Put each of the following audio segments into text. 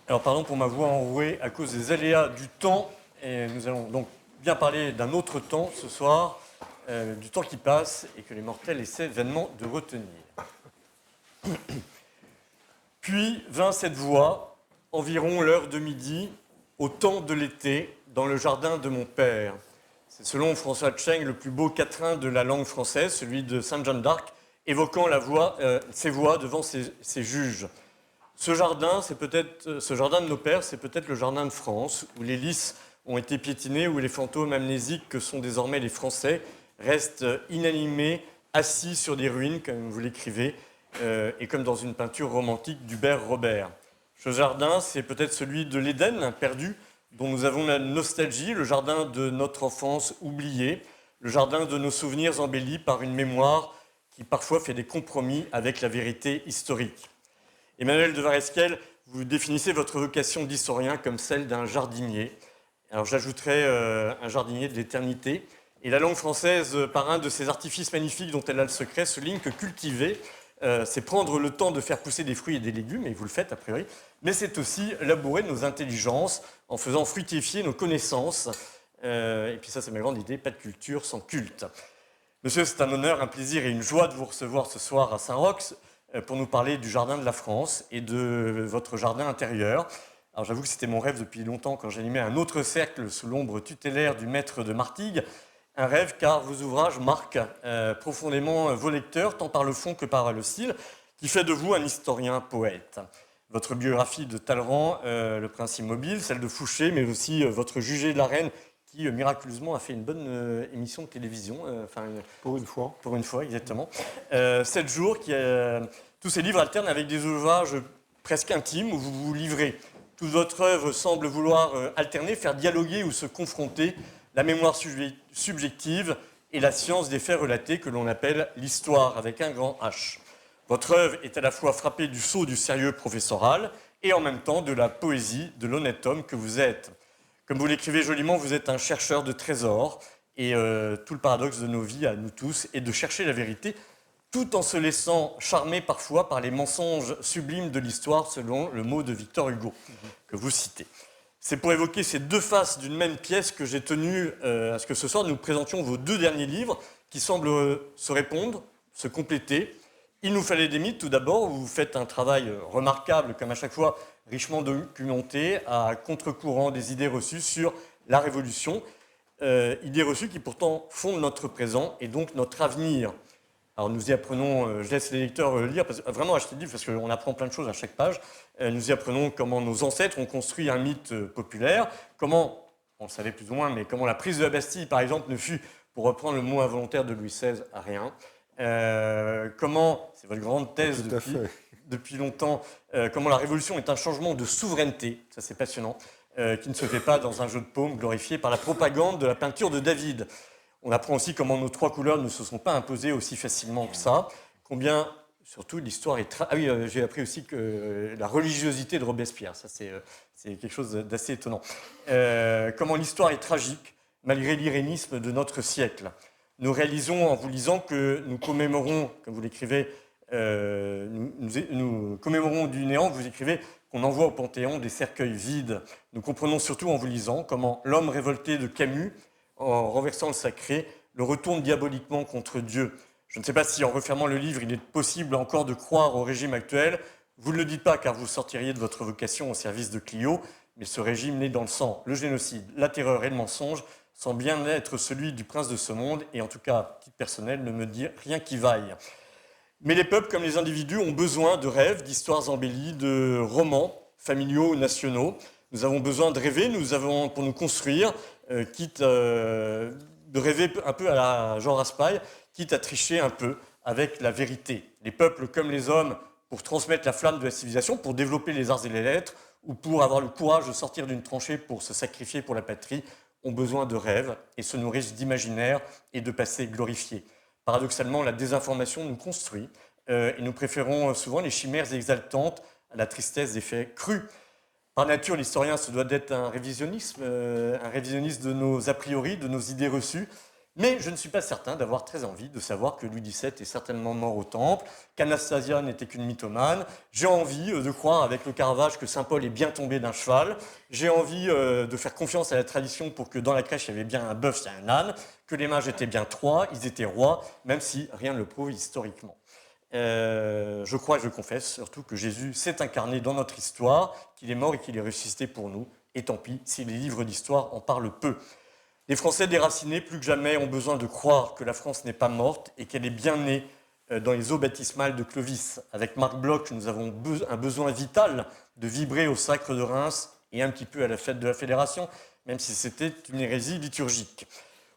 Alors pardon pour ma voix enrouée à cause des aléas du temps. Et nous allons donc bien parler d'un autre temps ce soir, du temps qui passe et que les mortels essaient vainement de retenir. Puis vint cette voix, environ l'heure de midi, au temps de l'été, dans le jardin de mon père. C'est selon François Tscheng le plus beau quatrain de la langue française, celui de Sainte Jeanne d'Arc, évoquant ses voix devant ses juges. Ce jardin de nos pères, c'est peut-être le jardin de France, où les lys ont été piétinés, où les fantômes amnésiques que sont désormais les Français restent inanimés, assis sur des ruines, comme vous l'écrivez, et comme dans une peinture romantique d'Hubert Robert. Ce jardin, c'est peut-être celui de l'Éden perdu, dont nous avons la nostalgie, le jardin de notre enfance oubliée, le jardin de nos souvenirs embellis par une mémoire qui parfois fait des compromis avec la vérité historique. Emmanuel de Varesquiel, vous définissez votre vocation d'historien comme celle d'un jardinier. Alors j'ajouterais un jardinier de l'éternité. Et la langue française, par un de ces artifices magnifiques dont elle a le secret, souligne que cultiver, c'est prendre le temps de faire pousser des fruits et des légumes, et vous le faites a priori, mais c'est aussi labourer nos intelligences en faisant fructifier nos connaissances. Et puis ça, c'est ma grande idée, pas de culture sans culte. Monsieur, c'est un honneur, un plaisir et une joie de vous recevoir ce soir à Saint-Roch pour nous parler du jardin de la France et de votre jardin intérieur. Alors j'avoue que c'était mon rêve depuis longtemps quand j'animais un autre cercle sous l'ombre tutélaire du maître de Martigues. Un rêve car vos ouvrages marquent profondément vos lecteurs, tant par le fond que par le style, qui fait de vous un historien poète. Votre biographie de Talleyrand, Le Prince immobile, celle de Fouché, mais aussi votre Jugé de la Reine, qui miraculeusement a fait une bonne émission de télévision. Pour une fois. Pour une fois, exactement. 7 jours, tous ces livres alternent avec des ouvrages presque intimes où vous vous livrez. Toute votre œuvre semble vouloir alterner, faire dialoguer ou se confronter la mémoire subjective et la science des faits relatés que l'on appelle l'histoire avec un grand H. Votre œuvre est à la fois frappée du sceau du sérieux professoral et en même temps de la poésie de l'honnête homme que vous êtes. Comme vous l'écrivez joliment, vous êtes un chercheur de trésors et tout le paradoxe de nos vies à nous tous est de chercher la vérité tout en se laissant charmer parfois par les mensonges sublimes de l'histoire selon le mot de Victor Hugo que vous citez. C'est pour évoquer ces deux faces d'une même pièce que j'ai tenu à ce que ce soir nous présentions vos 2 derniers livres qui semblent se répondre, se compléter. Il nous fallait des mythes tout d'abord, où vous faites un travail remarquable comme à chaque fois richement documenté à contre-courant des idées reçues sur la Révolution, idées reçues qui pourtant fondent notre présent et donc notre avenir. Alors nous y apprenons, je laisse les lecteurs lire, vraiment achetez le livre parce qu'on apprend plein de choses à chaque page. Nous y apprenons comment nos ancêtres ont construit un mythe populaire, comment, on le savait plus ou moins, mais comment la prise de la Bastille par exemple ne fut, pour reprendre le mot involontaire de Louis XVI, à rien. Comment, c'est votre grande thèse depuis longtemps, comment la Révolution est un changement de souveraineté, ça c'est passionnant, qui ne se fait pas dans un jeu de paume glorifié par la propagande de la peinture de David. On apprend aussi comment nos 3 couleurs ne se sont pas imposées aussi facilement que ça, combien, surtout, l'histoire est... j'ai appris aussi que la religiosité de Robespierre, ça c'est quelque chose d'assez étonnant. Comment l'histoire est tragique, malgré l'irénisme de notre siècle. Nous réalisons en vous lisant que nous commémorons, comme vous l'écrivez, nous commémorons du néant, vous écrivez qu'on envoie au Panthéon des cercueils vides. Nous comprenons surtout en vous lisant comment l'homme révolté de Camus, en renversant le sacré, le retourne diaboliquement contre Dieu. Je ne sais pas si en refermant le livre, il est possible encore de croire au régime actuel. Vous ne le dites pas car vous sortiriez de votre vocation au service de Clio, mais ce régime né dans le sang, le génocide, la terreur et le mensonge, sans bien être celui du prince de ce monde, et en tout cas, à titre personnel, ne me dit rien qui vaille. Mais les peuples, comme les individus, ont besoin de rêves, d'histoires embellies, de romans familiaux, nationaux. Nous avons besoin de rêver, nous avons, pour nous construire, quitte de rêver un peu à la Jean Raspail, quitte à tricher un peu avec la vérité. Les peuples, comme les hommes, pour transmettre la flamme de la civilisation, pour développer les arts et les lettres, ou pour avoir le courage de sortir d'une tranchée pour se sacrifier pour la patrie, ont besoin de rêves et se nourrissent d'imaginaires et de passés glorifiés. Paradoxalement, la désinformation nous construit et nous préférons souvent les chimères exaltantes à la tristesse des faits crus. Par nature, l'historien se doit d'être un révisionniste de nos a priori, de nos idées reçues, Mais je ne suis pas certain d'avoir très envie de savoir que Louis XVII est certainement mort au Temple, qu'Anastasia n'était qu'une mythomane. J'ai envie de croire avec le Caravage que Saint Paul est bien tombé d'un cheval. J'ai envie de faire confiance à la tradition pour que dans la crèche, il y avait bien un bœuf et un âne, que les mages étaient bien trois, ils étaient rois, même si rien ne le prouve historiquement. Je crois et je confesse surtout que Jésus s'est incarné dans notre histoire, qu'il est mort et qu'il est ressuscité pour nous. Et tant pis si les livres d'histoire en parlent peu. Les Français déracinés, plus que jamais, ont besoin de croire que la France n'est pas morte et qu'elle est bien née dans les eaux baptismales de Clovis. Avec Marc Bloch, nous avons un besoin vital de vibrer au sacre de Reims et un petit peu à la fête de la Fédération, même si c'était une hérésie liturgique.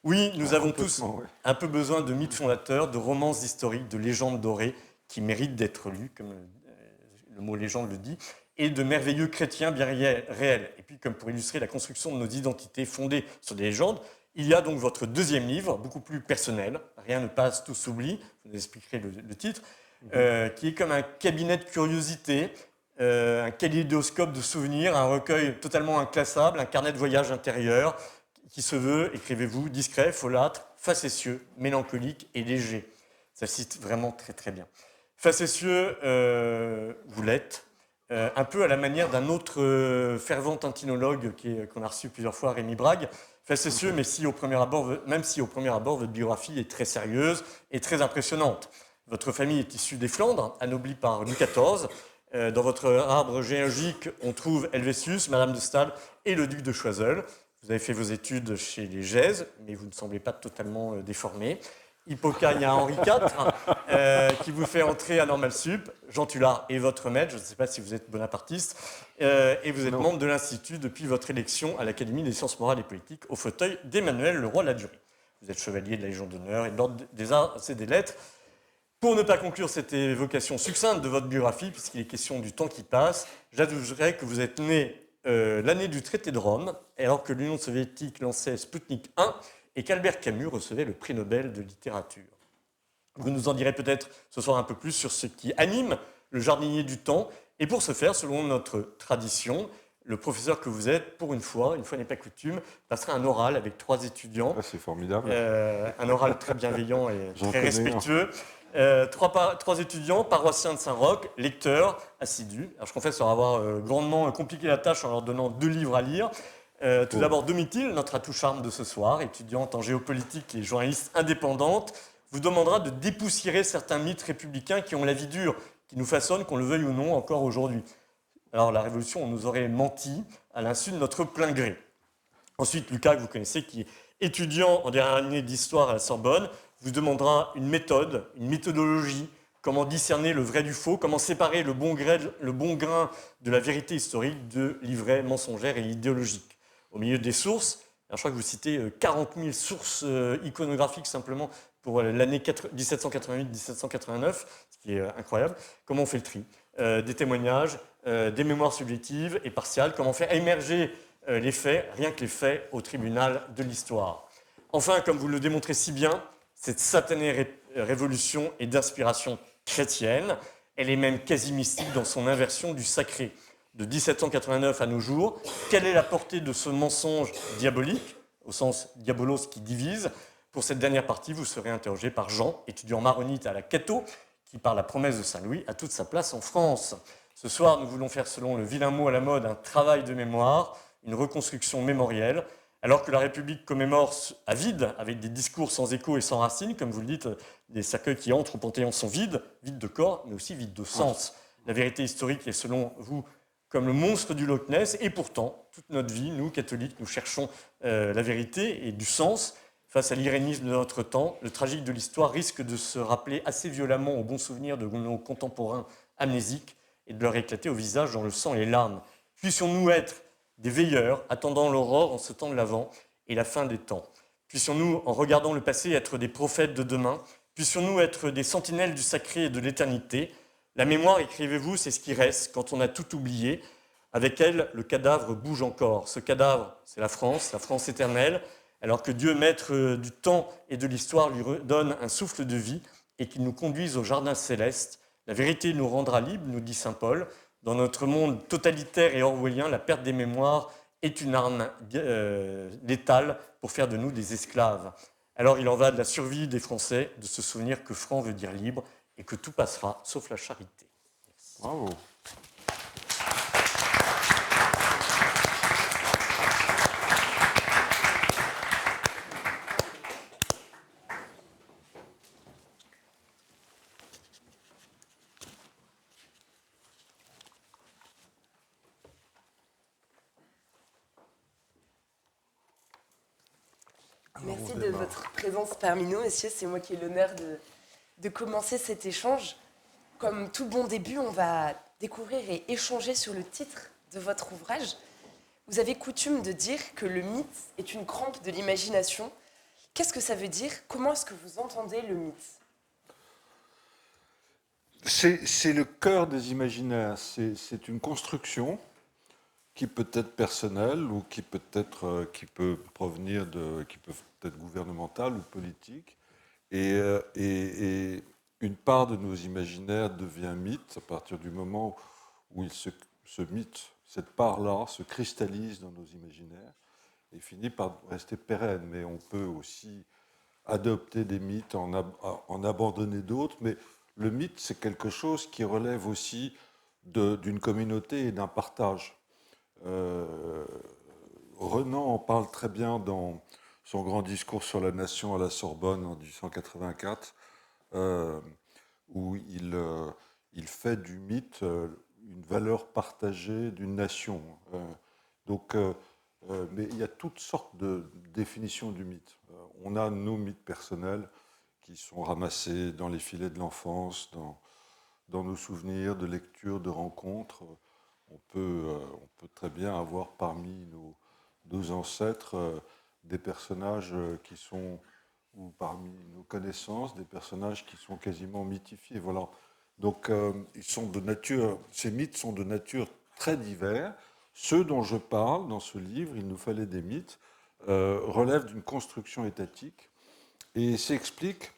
Oui, nous avons tous un peu besoin de mythes fondateurs, de romances historiques, de légendes dorées qui méritent d'être lues, comme le mot légende le dit, et de merveilleux chrétiens bien réels. Et puis, comme pour illustrer la construction de nos identités fondées sur des légendes, il y a donc votre deuxième livre, beaucoup plus personnel, Rien ne passe, tout s'oublie, je vous expliquerai le titre, qui est comme un cabinet de curiosités, un kaléidoscope de souvenirs, un recueil totalement inclassable, un carnet de voyage intérieur, qui se veut, écrivez-vous, discret, folâtre, facétieux, mélancolique et léger. Ça cite vraiment très très bien. Facétieux, vous l'êtes, un peu à la manière d'un autre fervent antinologue qu'on a reçu plusieurs fois, Rémi Brague. Facétieux, mais même si au premier abord, votre biographie est très sérieuse et très impressionnante. Votre famille est issue des Flandres, anoblie par Louis XIV. Dans votre arbre généalogique, on trouve Helvétius, Madame de Staël et le duc de Choiseul. Vous avez fait vos études chez les Gèses, mais vous ne semblez pas totalement déformé. Hippocagne, il y a Henri IV, qui vous fait entrer à Normal Sup. Jean Tullard est votre maître, je ne sais pas si vous êtes bonapartiste, et vous êtes membre de l'Institut depuis votre élection à l'Académie des sciences morales et politiques au fauteuil d'Emmanuel Leroy-Ladurie. Vous êtes chevalier de la Légion d'honneur et de l'Ordre des Arts et des Lettres. Pour ne pas conclure cette évocation succincte de votre biographie, puisqu'il est question du temps qui passe, j'ajouterai que vous êtes né l'année du traité de Rome, alors que l'Union soviétique lançait Sputnik 1 et qu'Albert Camus recevait le prix Nobel de littérature. Vous nous en direz peut-être ce soir un peu plus sur ce qui anime le jardinier du temps. Et pour ce faire, selon notre tradition, le professeur que vous êtes, pour une fois n'est pas coutume, passera un oral avec 3 étudiants. Ah, c'est formidable. Un oral très bienveillant et très respectueux. 3 étudiants, paroissiens de Saint-Roch, lecteurs, assidus. Alors, je confesse leur avoir grandement compliqué la tâche en leur donnant 2 livres à lire. Tout d'abord, Domitil, notre atout charme de ce soir, étudiante en géopolitique et journaliste indépendante, vous demandera de dépoussiérer certains mythes républicains qui ont la vie dure, qui nous façonnent, qu'on le veuille ou non, encore aujourd'hui. Alors, la Révolution, on nous aurait menti à l'insu de notre plein gré. Ensuite, Lucas, que vous connaissez, qui est étudiant en dernière année d'histoire à la Sorbonne, vous demandera une méthode, une méthodologie, comment discerner le vrai du faux, comment séparer le bon grain de la vérité historique de l'ivraie mensongère et idéologique. Au milieu des sources, alors je crois que vous citez 40 000 sources iconographiques simplement pour l'année 1788-1789, ce qui est incroyable. Comment on fait le tri ? Des témoignages, des mémoires subjectives et partiales, comment faire émerger les faits, rien que les faits, au tribunal de l'histoire. Enfin, comme vous le démontrez si bien, cette satanée révolution est d'inspiration chrétienne, elle est même quasi mystique dans son inversion du sacré. De 1789 à nos jours, quelle est la portée de ce mensonge diabolique, au sens diabolos qui divise ? Pour cette dernière partie, vous serez interrogé par Jean, étudiant maronite à la Cato, qui, par la promesse de Saint-Louis, a toute sa place en France. Ce soir, nous voulons faire, selon le vilain mot à la mode, un travail de mémoire, une reconstruction mémorielle, alors que la République commémore à vide, avec des discours sans écho et sans racines, comme vous le dites, des cercueils qui entrent au Panthéon sont vides de corps, mais aussi vides de sens. La vérité historique est, selon vous, comme le monstre du Loch Ness, et pourtant, toute notre vie, nous, catholiques, nous cherchons la vérité et du sens. Face à l'irénisme de notre temps, le tragique de l'histoire risque de se rappeler assez violemment aux bons souvenirs de nos contemporains amnésiques et de leur éclater au visage dans le sang et les larmes. Puissions-nous être des veilleurs, attendant l'aurore en ce temps de l'Avent et la fin des temps. Puissions-nous, en regardant le passé, être des prophètes de demain. Puissions-nous être des sentinelles du sacré et de l'éternité. La mémoire, écrivez-vous, c'est ce qui reste quand on a tout oublié. Avec elle, le cadavre bouge encore. Ce cadavre, c'est la France éternelle, alors que Dieu, maître du temps et de l'histoire, lui donne un souffle de vie et qu'il nous conduise au jardin céleste. La vérité nous rendra libres, nous dit saint Paul. Dans notre monde totalitaire et orwellien, la perte des mémoires est une arme létale pour faire de nous des esclaves. Alors il en va de la survie des Français, de se souvenir que franc veut dire libre et que tout passera, sauf la charité. Merci. Bravo. Merci de votre présence parmi nous, messieurs. C'est moi qui ai l'honneur de commencer cet échange. Comme tout bon début, on va découvrir et échanger sur le titre de votre ouvrage. Vous avez coutume de dire que le mythe est une crampe de l'imagination. Qu'est-ce que ça veut dire? Comment est-ce que vous entendez le mythe? C'est le cœur des imaginaires. C'est une construction qui peut être personnelle ou qui peut provenir qui peut être gouvernementale ou politique. Et une part de nos imaginaires devient mythe à partir du moment où ce mythe, cette part-là, se cristallise dans nos imaginaires et finit par rester pérenne. Mais on peut aussi adopter des mythes, en abandonner d'autres. Mais le mythe, c'est quelque chose qui relève aussi d'une communauté et d'un partage. Renan en parle très bien dans son grand discours sur la nation à la Sorbonne en 1884, où il fait du mythe une valeur partagée d'une nation. Mais il y a toutes sortes de définitions du mythe. On a nos mythes personnels qui sont ramassés dans les filets de l'enfance, dans nos souvenirs de lecture, de rencontres. On peut très bien avoir parmi nos ancêtres des personnages qui sont, ou parmi nos connaissances, des personnages qui sont quasiment mythifiés. Voilà. Donc, ces mythes sont de nature très divers. Ceux dont je parle dans ce livre, Il nous fallait des mythes, relèvent d'une construction étatique et s'expliquent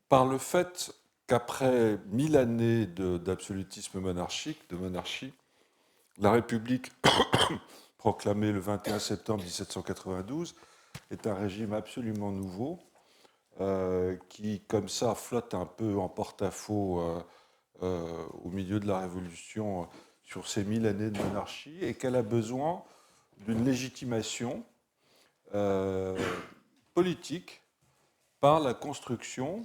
par le fait qu'après 1000 années d'absolutisme monarchique, de monarchie, la République, proclamée le 21 septembre 1792, est un régime absolument nouveau qui, comme ça, flotte un peu en porte-à-faux au milieu de la Révolution sur ces 1000 années de monarchie et qu'elle a besoin d'une légitimation politique par la construction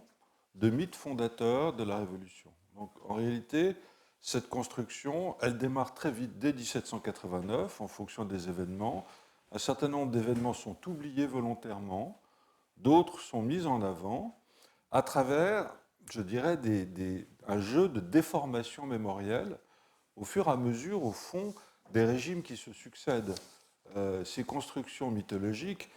de mythes fondateurs de la Révolution. Donc, en réalité, cette construction, elle démarre très vite dès 1789 en fonction des événements. Un certain nombre d'événements sont oubliés volontairement, d'autres sont mis en avant à travers, je dirais, un jeu de déformation mémorielle au fur et à mesure, au fond, des régimes qui se succèdent. Ces constructions mythologiques,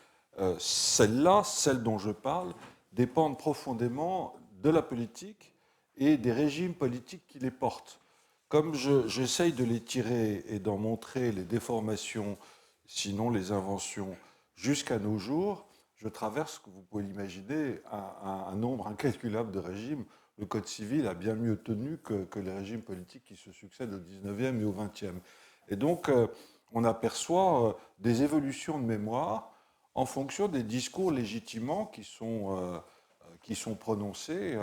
celles-là, celles dont je parle, dépendent profondément de la politique et des régimes politiques qui les portent. Comme j'essaye de les tirer et d'en montrer les déformations, sinon les inventions, jusqu'à nos jours, je traverse, que vous pouvez l'imaginer, un nombre incalculable de régimes. Le Code civil a bien mieux tenu que les régimes politiques qui se succèdent au XIXe et au XXe. Et donc, on aperçoit des évolutions de mémoire en fonction des discours légitimants qui sont prononcés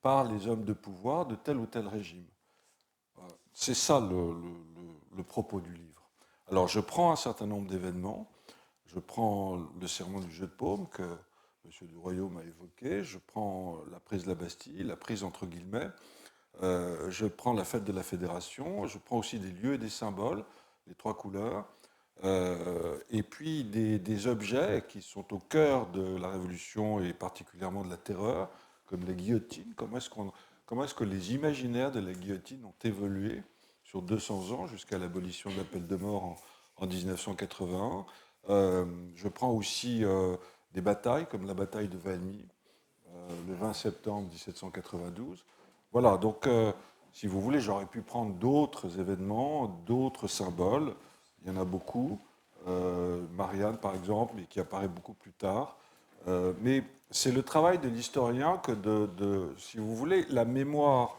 par les hommes de pouvoir de tel ou tel régime. C'est ça le propos du livre. Alors, je prends un certain nombre d'événements. Je prends le serment du jeu de paume que M. du Royaume a évoqué. Je prends la prise de la Bastille, la prise entre guillemets. Je prends la fête de la Fédération. Je prends aussi des lieux et des symboles, les trois couleurs. Et puis des objets qui sont au cœur de la Révolution et particulièrement de la terreur, comme les guillotines. Comment est-ce que les imaginaires de la guillotine ont évolué sur 200 ans jusqu'à l'abolition de la peine de mort en 1981. Je prends aussi des batailles comme la bataille de Valmy, le 20 septembre 1792. Voilà, donc si vous voulez, j'aurais pu prendre d'autres événements, d'autres symboles. Il y en a beaucoup. Marianne, par exemple, mais qui apparaît beaucoup plus tard. Mais c'est le travail de l'historien que si vous voulez, la mémoire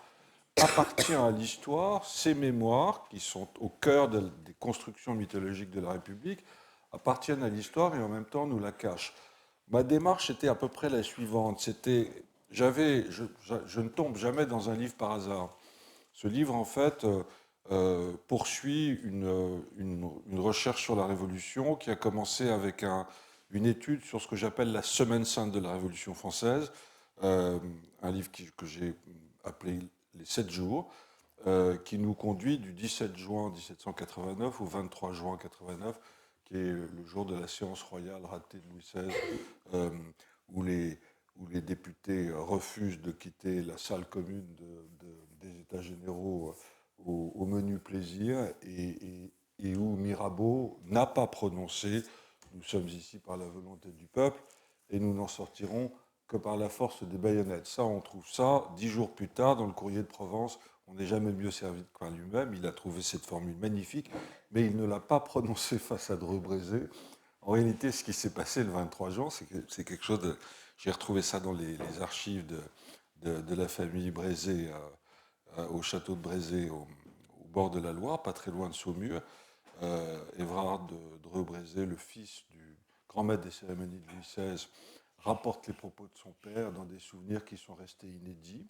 appartient à l'histoire. Ces mémoires, qui sont au cœur des constructions mythologiques de la République, appartiennent à l'histoire et en même temps nous la cachent. Ma démarche était à peu près la suivante. Je ne tombe jamais dans un livre par hasard. Ce livre, en fait, poursuit une recherche sur la Révolution qui a commencé avec une étude sur ce que j'appelle la Semaine sainte de la Révolution française, un livre que j'ai appelé Les 7 jours, qui nous conduit du 17 juin 1789 au 23 juin 89, qui est le jour de la séance royale ratée de Louis XVI, où les députés refusent de quitter la salle commune des États généraux au menu plaisir, et où Mirabeau n'a pas prononcé « Nous sommes ici par la volonté du peuple et nous n'en sortirons que par la force des baïonnettes ». Ça, on trouve ça 10 jours plus tard dans le Courrier de Provence. On n'est jamais mieux servi que par lui-même. Il a trouvé cette formule magnifique, mais il ne l'a pas prononcée face à Dreux Brézé. En réalité, ce qui s'est passé le 23 juin, c'est quelque chose de... J'ai retrouvé ça dans les archives de la famille Brézé, au château de Brézé, au bord de la Loire, pas très loin de Saumur. Évrard de Dreux-Brézé, le fils du grand maître des cérémonies de Louis XVI, rapporte les propos de son père dans des souvenirs qui sont restés inédits.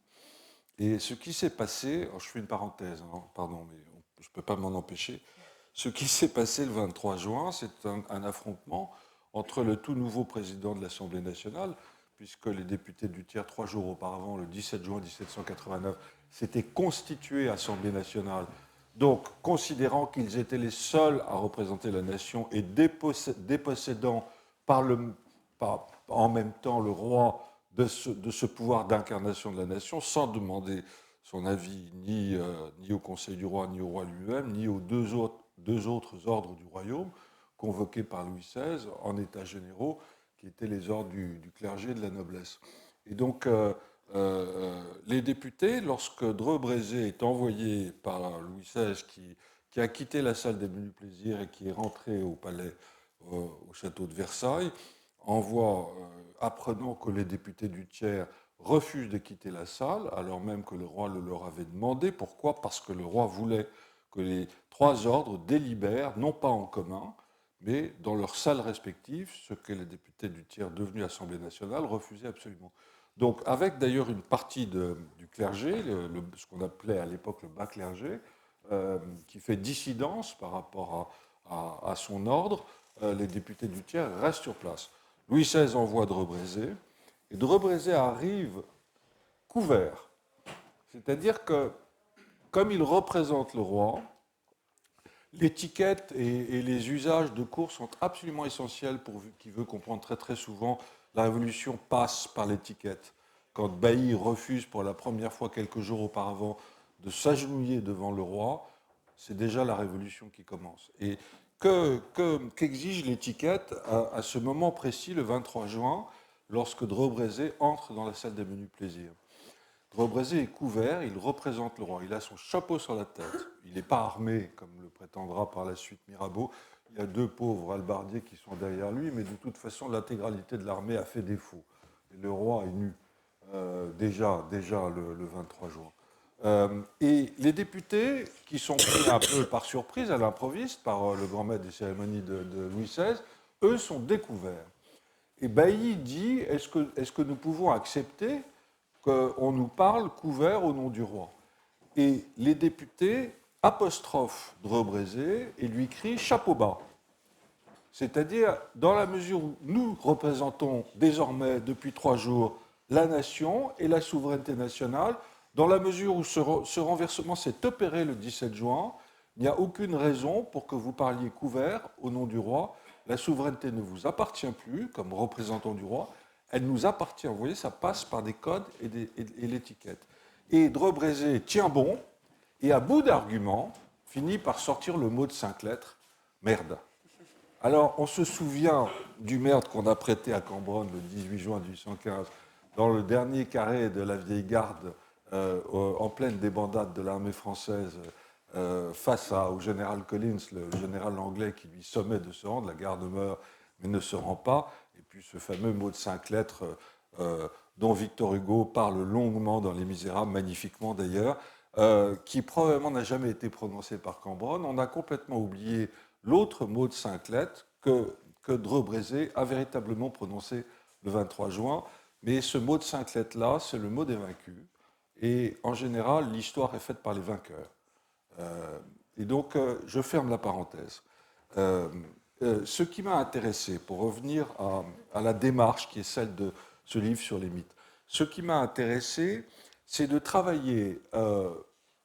Et ce qui s'est passé, je fais une parenthèse, hein, pardon, mais je ne peux pas m'en empêcher. Ce qui s'est passé le 23 juin, c'est un affrontement entre le tout nouveau président de l'Assemblée nationale, puisque les députés du tiers, 3 jours auparavant, le 17 juin 1789, s'étaient constitués Assemblée nationale, donc considérant qu'ils étaient les seuls à représenter la nation et dépossédant en même temps le roi de ce pouvoir d'incarnation de la nation, sans demander son avis ni au Conseil du roi, ni au roi lui-même, ni aux deux autres ordres du royaume, convoqués par Louis XVI en états généraux, qui étaient les ordres du clergé et de la noblesse. Et donc, les députés, lorsque Dreux-Brézé est envoyé par Louis XVI, qui a quitté la salle des menus plaisirs et qui est rentré au palais, au château de Versailles, envoie, apprenant que les députés du tiers refusent de quitter la salle, alors même que le roi le leur avait demandé. Pourquoi ? Parce que le roi voulait que les 3 ordres délibèrent, non pas en commun, mais dans leurs salles respectives, ce que les députés du tiers devenus Assemblée nationale refusaient absolument. Donc, avec d'ailleurs une partie du clergé, ce qu'on appelait à l'époque le bas clergé, qui fait dissidence par rapport à son ordre, les députés du tiers restent sur place. Louis XVI envoie Dreux-Brézé, et Dreux-Brézé arrive couvert. C'est-à-dire que, comme il représente le roi, l'étiquette et les usages de cour sont absolument essentiels pour qui veut comprendre très très souvent. La Révolution passe par l'étiquette. Quand Bailly refuse pour la première fois quelques jours auparavant de s'agenouiller devant le roi, c'est déjà la Révolution qui commence. Et qu'exige l'étiquette à ce moment précis, le 23 juin, lorsque Dreux-Brézé entre dans la salle des menus plaisirs. Dreux-Brézé est couvert, il représente le roi, il a son chapeau sur la tête, il n'est pas armé, comme le prétendra par la suite Mirabeau, il y a 2 pauvres hallebardiers qui sont derrière lui, mais de toute façon, l'intégralité de l'armée a fait défaut. Et le roi est nu, déjà le 23 juin. Et les députés, qui sont pris un peu par surprise à l'improviste par le grand maître des cérémonies de Louis XVI, eux sont découverts. Et Bailly dit, est-ce que nous pouvons accepter qu'on nous parle couvert au nom du roi? Et les députés apostrophent Dreux-Brézé et lui crient chapeau bas. C'est-à-dire, dans la mesure où nous représentons désormais, depuis 3 jours, la nation et la souveraineté nationale, dans la mesure où ce renversement s'est opéré le 17 juin, il n'y a aucune raison pour que vous parliez couvert au nom du roi. La souveraineté ne vous appartient plus comme représentant du roi, elle nous appartient. Vous voyez, ça passe par des codes et l'étiquette. Et Dreux-Brézé tient bon, et à bout d'arguments, finit par sortir le mot de 5 lettres, merde. Alors, on se souvient du merde qu'on a prêté à Cambronne le 18 juin 1815, dans le dernier carré de la vieille garde, en pleine débandade de l'armée française, face au général Collins, le général anglais qui lui sommait de se rendre, la garde meurt, mais ne se rend pas. Et puis ce fameux mot de 5 lettres dont Victor Hugo parle longuement dans Les Misérables, magnifiquement d'ailleurs, qui probablement n'a jamais été prononcé par Cambronne. On a complètement oublié l'autre mot de 5 lettres que Dreux-Brézé a véritablement prononcé le 23 juin. Mais ce mot de 5 lettres-là, c'est le mot des vaincus. Et en général, l'histoire est faite par les vainqueurs. Et donc, je ferme la parenthèse. Ce qui m'a intéressé, pour revenir à la démarche qui est celle de ce livre sur les mythes, ce qui m'a intéressé, c'est de travailler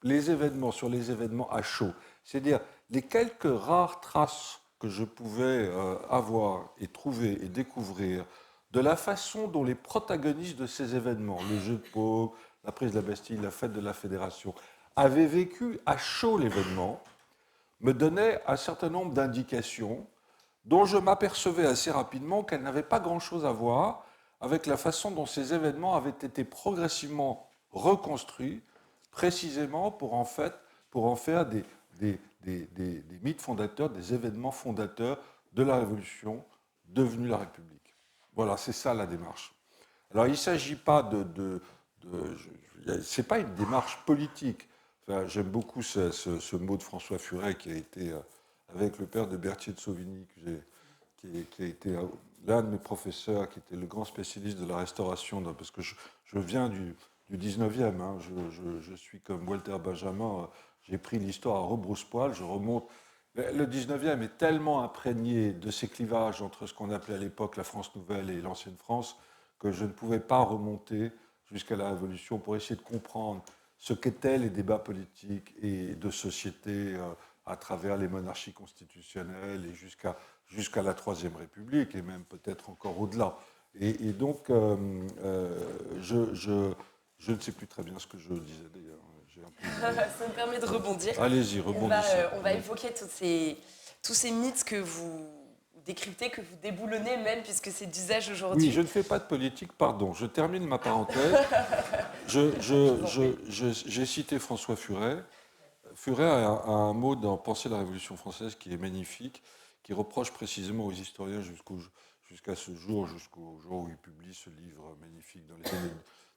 les événements à chaud. C'est-à-dire les quelques rares traces que je pouvais avoir et trouver et découvrir de la façon dont les protagonistes de ces événements, le jeu de paume, la prise de la Bastille, la fête de la Fédération, avaient vécu à chaud l'événement, me donnaient un certain nombre d'indications dont je m'apercevais assez rapidement qu'elles n'avaient pas grand-chose à voir avec la façon dont ces événements avaient été progressivement reconstruits, précisément pour en faire des mythes fondateurs, des événements fondateurs de la Révolution devenue la République. Voilà, c'est ça la démarche. Alors, il ne s'agit pas c'est pas une démarche politique. Enfin, j'aime beaucoup ce mot de François Furet qui a été, avec le père de Berthier de Sauvigny, qui a été l'un de mes professeurs, qui était le grand spécialiste de la restauration, parce que je viens du 19e, hein, je suis comme Walter Benjamin, j'ai pris l'histoire à rebrousse-poil, je remonte. Le 19e est tellement imprégné de ces clivages entre ce qu'on appelait à l'époque la France nouvelle et l'ancienne France, que je ne pouvais pas remonter jusqu'à la Révolution pour essayer de comprendre ce qu'étaient les débats politiques et de société à travers les monarchies constitutionnelles et jusqu'à la Troisième République, et même peut-être encore au-delà. Et donc, je ne sais plus très bien ce que je disais d'ailleurs. Ça me permet de rebondir. Allez-y, rebondissez. On va évoquer tous ces mythes que vous décryptez, que vous déboulonnez même, puisque c'est d'usage aujourd'hui. Oui, je ne fais pas de politique, pardon. Je termine ma parenthèse. J'ai cité François Furet. Furet a un mot dans Penser la Révolution française qui est magnifique, qui reproche précisément aux historiens jusqu'à ce jour, jusqu'au jour où il publie ce livre magnifique dans les années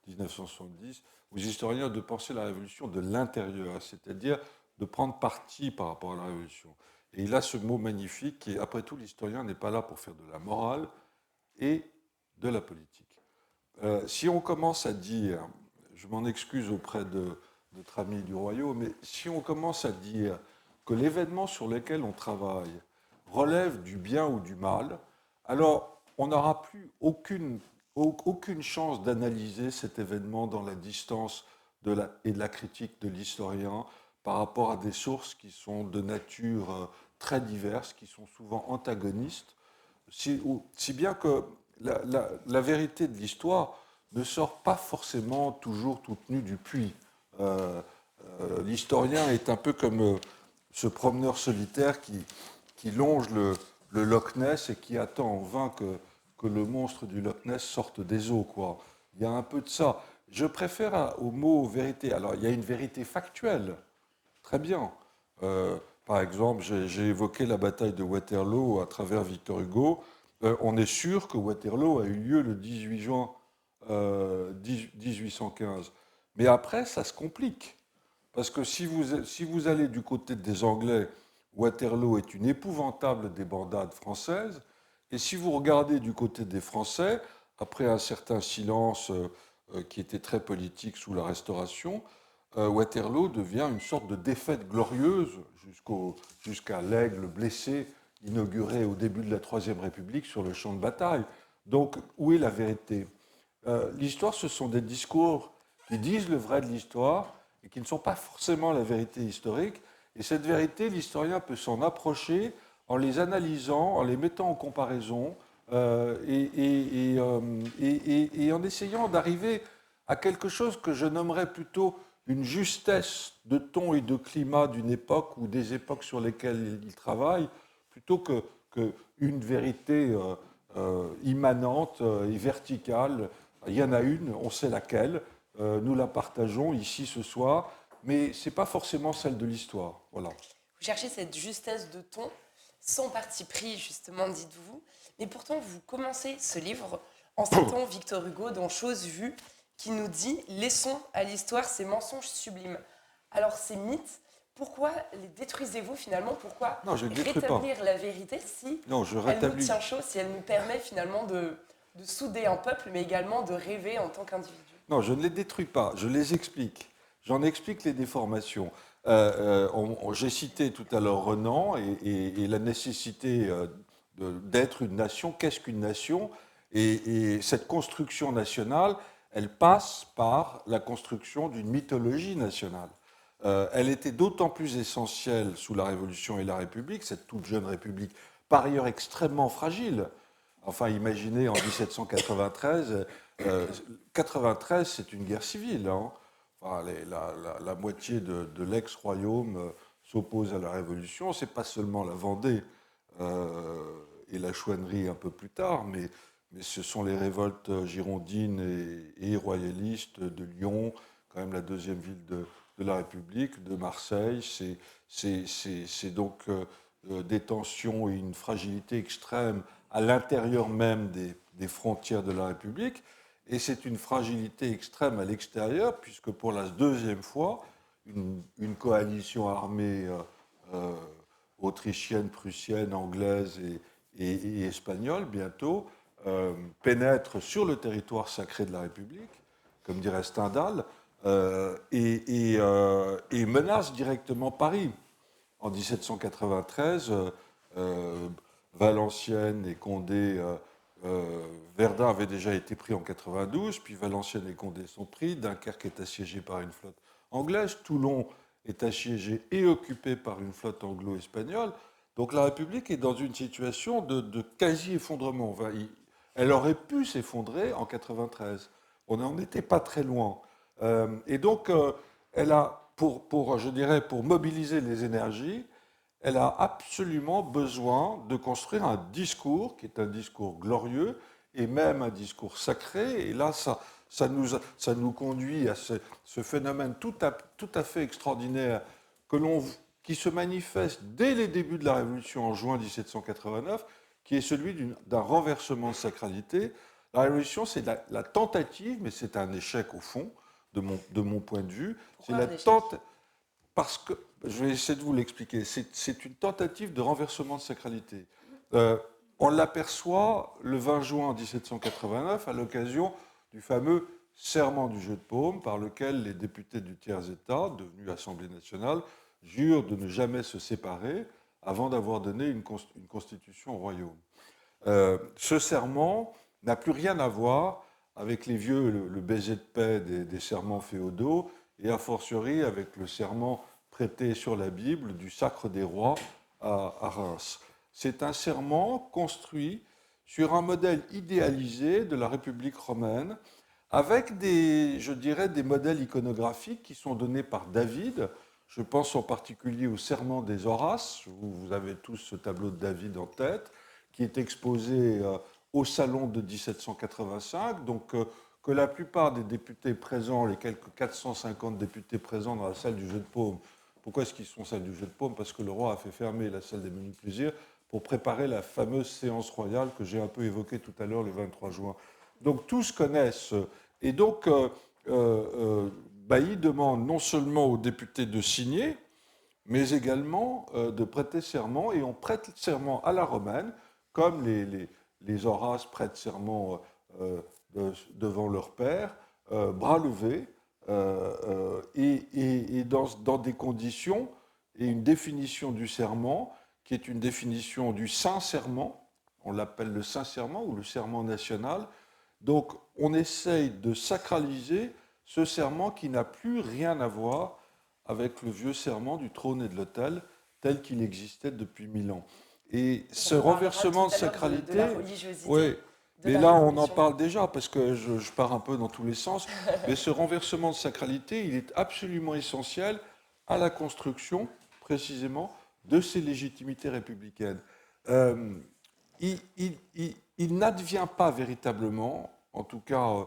1970, aux historiens de penser la Révolution de l'intérieur, c'est-à-dire de prendre parti par rapport à la Révolution. Et il a ce mot magnifique qui est, après tout, l'historien n'est pas là pour faire de la morale et de la politique. Si on commence à dire, je m'en excuse auprès de notre ami du Royaume, mais si on commence à dire que l'événement sur lequel on travaille relève du bien ou du mal, alors on n'aura plus aucune chance d'analyser cet événement dans la distance et de la critique de l'historien par rapport à des sources qui sont de nature très diverses, qui sont souvent antagonistes, si bien que la vérité de l'histoire ne sort pas forcément toujours toute nue du puits. L'historien est un peu comme ce promeneur solitaire qui longe le Loch Ness et qui attend en vain que le monstre du Loch Ness sorte des eaux, quoi. Il y a un peu de ça. Je préfère au mot vérité. Alors, il y a une vérité factuelle, très bien. Par exemple, j'ai évoqué la bataille de Waterloo à travers Victor Hugo. On est sûr que Waterloo a eu lieu le 18 juin 1815. Mais après, ça se complique. Parce que si vous allez du côté des Anglais, Waterloo est une épouvantable débandade française. Et si vous regardez du côté des Français, après un certain silence qui était très politique sous la Restauration, Waterloo devient une sorte de défaite glorieuse jusqu'à l'aigle blessé inauguré au début de la Troisième République sur le champ de bataille. Donc, où est la vérité ? L'histoire, ce sont des discours qui disent le vrai de l'histoire et qui ne sont pas forcément la vérité historique. Et cette vérité, l'historien peut s'en approcher en les analysant, en les mettant en comparaison et en essayant d'arriver à quelque chose que je nommerais plutôt une justesse de ton et de climat d'une époque ou des époques sur lesquelles il travaille, plutôt qu'une vérité immanente et verticale. Il y en a une, on sait laquelle, nous la partageons ici ce soir, mais ce n'est pas forcément celle de l'histoire. Voilà. Vous cherchez cette justesse de ton, sans parti pris, justement, dites-vous, mais pourtant, vous commencez ce livre en citant Victor Hugo dans Chose vue, qui nous dit « Laissons à l'histoire ces mensonges sublimes ». Alors, ces mythes, pourquoi les détruisez-vous finalement ? Pourquoi rétablir la vérité si elle nous tient chaud, si elle nous permet finalement de de souder un peuple, mais également de rêver en tant qu'individu. Non, je ne les détruis pas, je les explique. J'en explique les déformations. J'ai cité tout à l'heure Renan et la nécessité d'être une nation. Qu'est-ce qu'une nation ? Et cette construction nationale, elle passe par la construction d'une mythologie nationale. Elle était d'autant plus essentielle sous la Révolution et la République, cette toute jeune République, par ailleurs extrêmement fragile. Enfin, imaginez en 1793, 93, c'est une guerre civile. Hein. Enfin, la moitié de l'ex-royaume s'oppose à la Révolution. Ce n'est pas seulement la Vendée et la chouannerie un peu plus tard, mais ce sont les révoltes girondines et royalistes de Lyon, quand même la deuxième ville de la République, de Marseille. C'est donc des tensions et une fragilité extrême à l'intérieur même des frontières de la République. Et c'est une fragilité extrême à l'extérieur, puisque pour la deuxième fois, une coalition armée autrichienne, prussienne, anglaise et espagnole, bientôt, pénètre sur le territoire sacré de la République, comme dirait Stendhal, et menace directement Paris. En 1793, Valenciennes et Condé, Verdun avait déjà été pris en 92, puis Valenciennes et Condé sont pris, Dunkerque est assiégé par une flotte anglaise, Toulon est assiégé et occupé par une flotte anglo-espagnole. Donc la République est dans une situation de quasi-effondrement. Enfin, elle aurait pu s'effondrer en 93. On n'en était pas très loin. Et donc, elle a, je dirais, pour mobiliser les énergies, elle a absolument besoin de construire un discours qui est un discours glorieux et même un discours sacré. Et là, ça nous conduit à ce phénomène tout à fait extraordinaire qui se manifeste dès les débuts de la Révolution en juin 1789, qui est celui d'un renversement de sacralité. La Révolution, c'est la tentative, mais c'est un échec au fond, de mon point de vue. Pourquoi C'est la tentative. Parce que, je vais essayer de vous l'expliquer, c'est une tentative de renversement de sacralité. On l'aperçoit le 20 juin 1789 à l'occasion du fameux serment du jeu de paume par lequel les députés du tiers-État, devenus Assemblée nationale, jurent de ne jamais se séparer avant d'avoir donné une constitution au royaume. Ce serment n'a plus rien à voir avec les vieux, le baiser de paix des serments féodaux, et a fortiori avec le serment prêté sur la Bible du Sacre des Rois à Reims. C'est un serment construit sur un modèle idéalisé de la République romaine, avec je dirais, des modèles iconographiques qui sont donnés par David. Je pense en particulier au serment des Horaces. Vous avez tous ce tableau de David en tête, qui est exposé au salon de 1785. Donc, que la plupart des députés présents, les quelques 450 députés présents dans la salle du jeu de paume, pourquoi est-ce qu'ils sont salle du jeu de paume ? Parce que le roi a fait fermer la salle des menus plaisirs pour préparer la fameuse séance royale que j'ai un peu évoquée tout à l'heure le 23 juin. Donc tous connaissent. Et donc, Bailly demande non seulement aux députés de signer, mais également de prêter serment. Et on prête serment à la romaine, comme les Horaces prêtent serment devant leur père, bras levés, et dans des conditions et une définition du serment qui est une définition du Saint-Serment, on l'appelle le Saint-Serment ou le serment national. Donc on essaye de sacraliser ce serment qui n'a plus rien à voir avec le vieux serment du trône et de l'autel tel qu'il existait depuis 1000 ans. Et ce renversement de sacralité... de la religiosité. Oui, mais là, on en parle déjà, parce que je pars un peu dans tous les sens, mais ce renversement de sacralité, il est absolument essentiel à la construction, précisément, de ces légitimités républicaines. Il n'advient pas véritablement, en tout cas,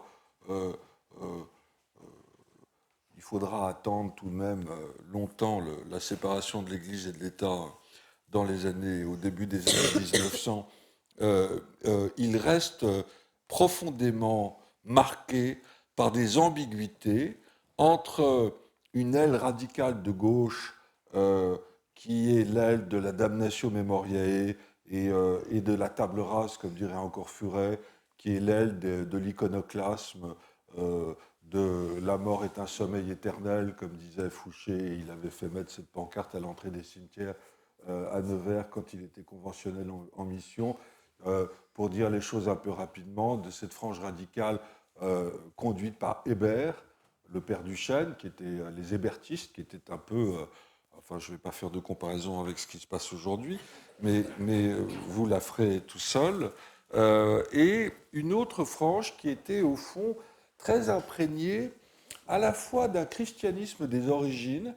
il faudra attendre tout de même longtemps la séparation de l'Église et de l'État au début des années 1900, il reste profondément marqué par des ambiguïtés entre une aile radicale de gauche qui est l'aile de la damnatio memoriae et de la table rase, comme dirait encore Furet, qui est l'aile de l'iconoclasme, de la mort est un sommeil éternel, comme disait Fouché. Il avait fait mettre cette pancarte à l'entrée des cimetières à Nevers quand il était conventionnel en mission, pour dire les choses un peu rapidement, de cette frange radicale conduite par Hébert, le père Duchesne, qui étaient les hébertistes, qui étaient un peu... enfin, je ne vais pas faire de comparaison avec ce qui se passe aujourd'hui, mais vous la ferez tout seul. Et une autre frange qui était, au fond, très imprégnée à la fois d'un christianisme des origines,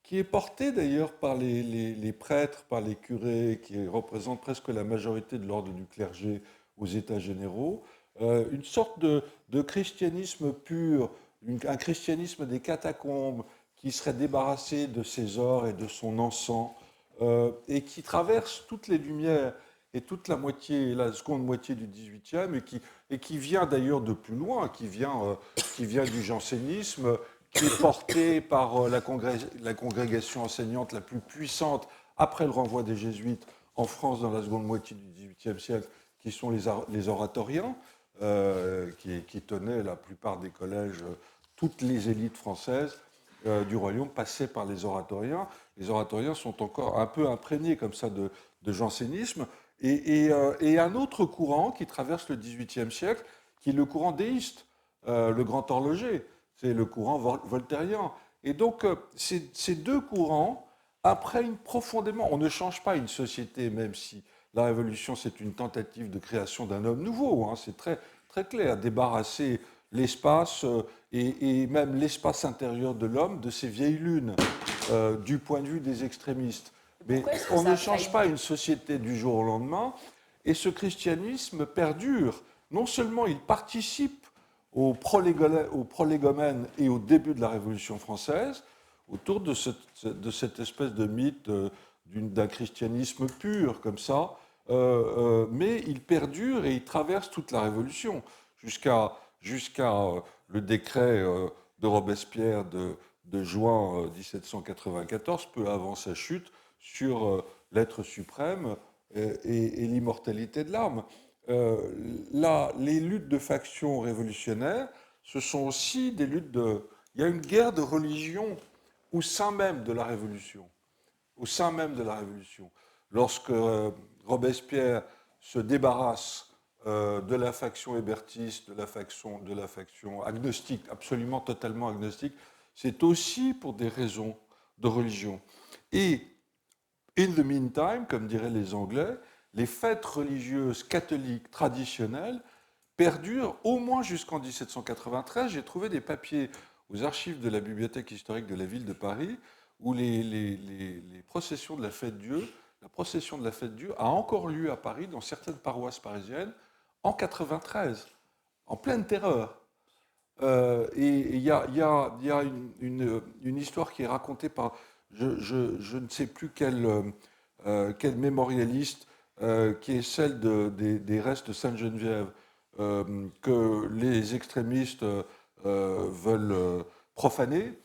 qui est porté d'ailleurs par les prêtres, par les curés, qui représentent presque la majorité de l'ordre du clergé aux États généraux, une sorte de christianisme pur, un christianisme des catacombes qui serait débarrassé de ses ors et de son encens, et qui traverse toutes les lumières et toute la seconde moitié du XVIIIe, et qui vient d'ailleurs de plus loin, qui vient du jansénisme, qui est porté par la congrégation enseignante la plus puissante après le renvoi des jésuites en France dans la seconde moitié du XVIIIe siècle, qui sont les oratoriens, qui tenaient la plupart des collèges, toutes les élites françaises du royaume passaient par les oratoriens. Les oratoriens sont encore un peu imprégnés comme ça de jansénisme. Et un autre courant qui traverse le XVIIIe siècle, qui est le courant déiste, le grand horloger, c'est le courant voltairien. Et donc, ces deux courants imprègnent profondément. On ne change pas une société, même si la Révolution, c'est une tentative de création d'un homme nouveau. Hein, c'est très, très clair, débarrasser l'espace et même l'espace intérieur de l'homme de ces vieilles lunes, du point de vue des extrémistes. Mais on ne change pas une société du jour au lendemain, et ce christianisme perdure. Non seulement il participe au prolégomène et au début de la Révolution française, autour de cette espèce de mythe d'un christianisme pur, comme ça, mais il perdure et il traverse toute la Révolution, jusqu'à le décret de Robespierre de juin 1794, peu avant sa chute, sur l'être suprême et l'immortalité de l'âme. Les luttes de factions révolutionnaires, ce sont aussi des luttes de... Il y a une guerre de religion au sein même de la Révolution. Au sein même de la Révolution. Lorsque Robespierre se débarrasse de la faction hébertiste, de la faction agnostique, absolument totalement agnostique, c'est aussi pour des raisons de religion. Et in the meantime, comme diraient les Anglais, les fêtes religieuses catholiques traditionnelles perdurent au moins jusqu'en 1793. J'ai trouvé des papiers aux archives de la Bibliothèque historique de la ville de Paris où les processions de la fête Dieu, la procession de la fête Dieu a encore lieu à Paris dans certaines paroisses parisiennes en 93, en pleine terreur. Et il y a une histoire qui est racontée par, je ne sais plus quel mémorialiste, qui est celle des restes de Sainte-Geneviève, que les extrémistes veulent profaner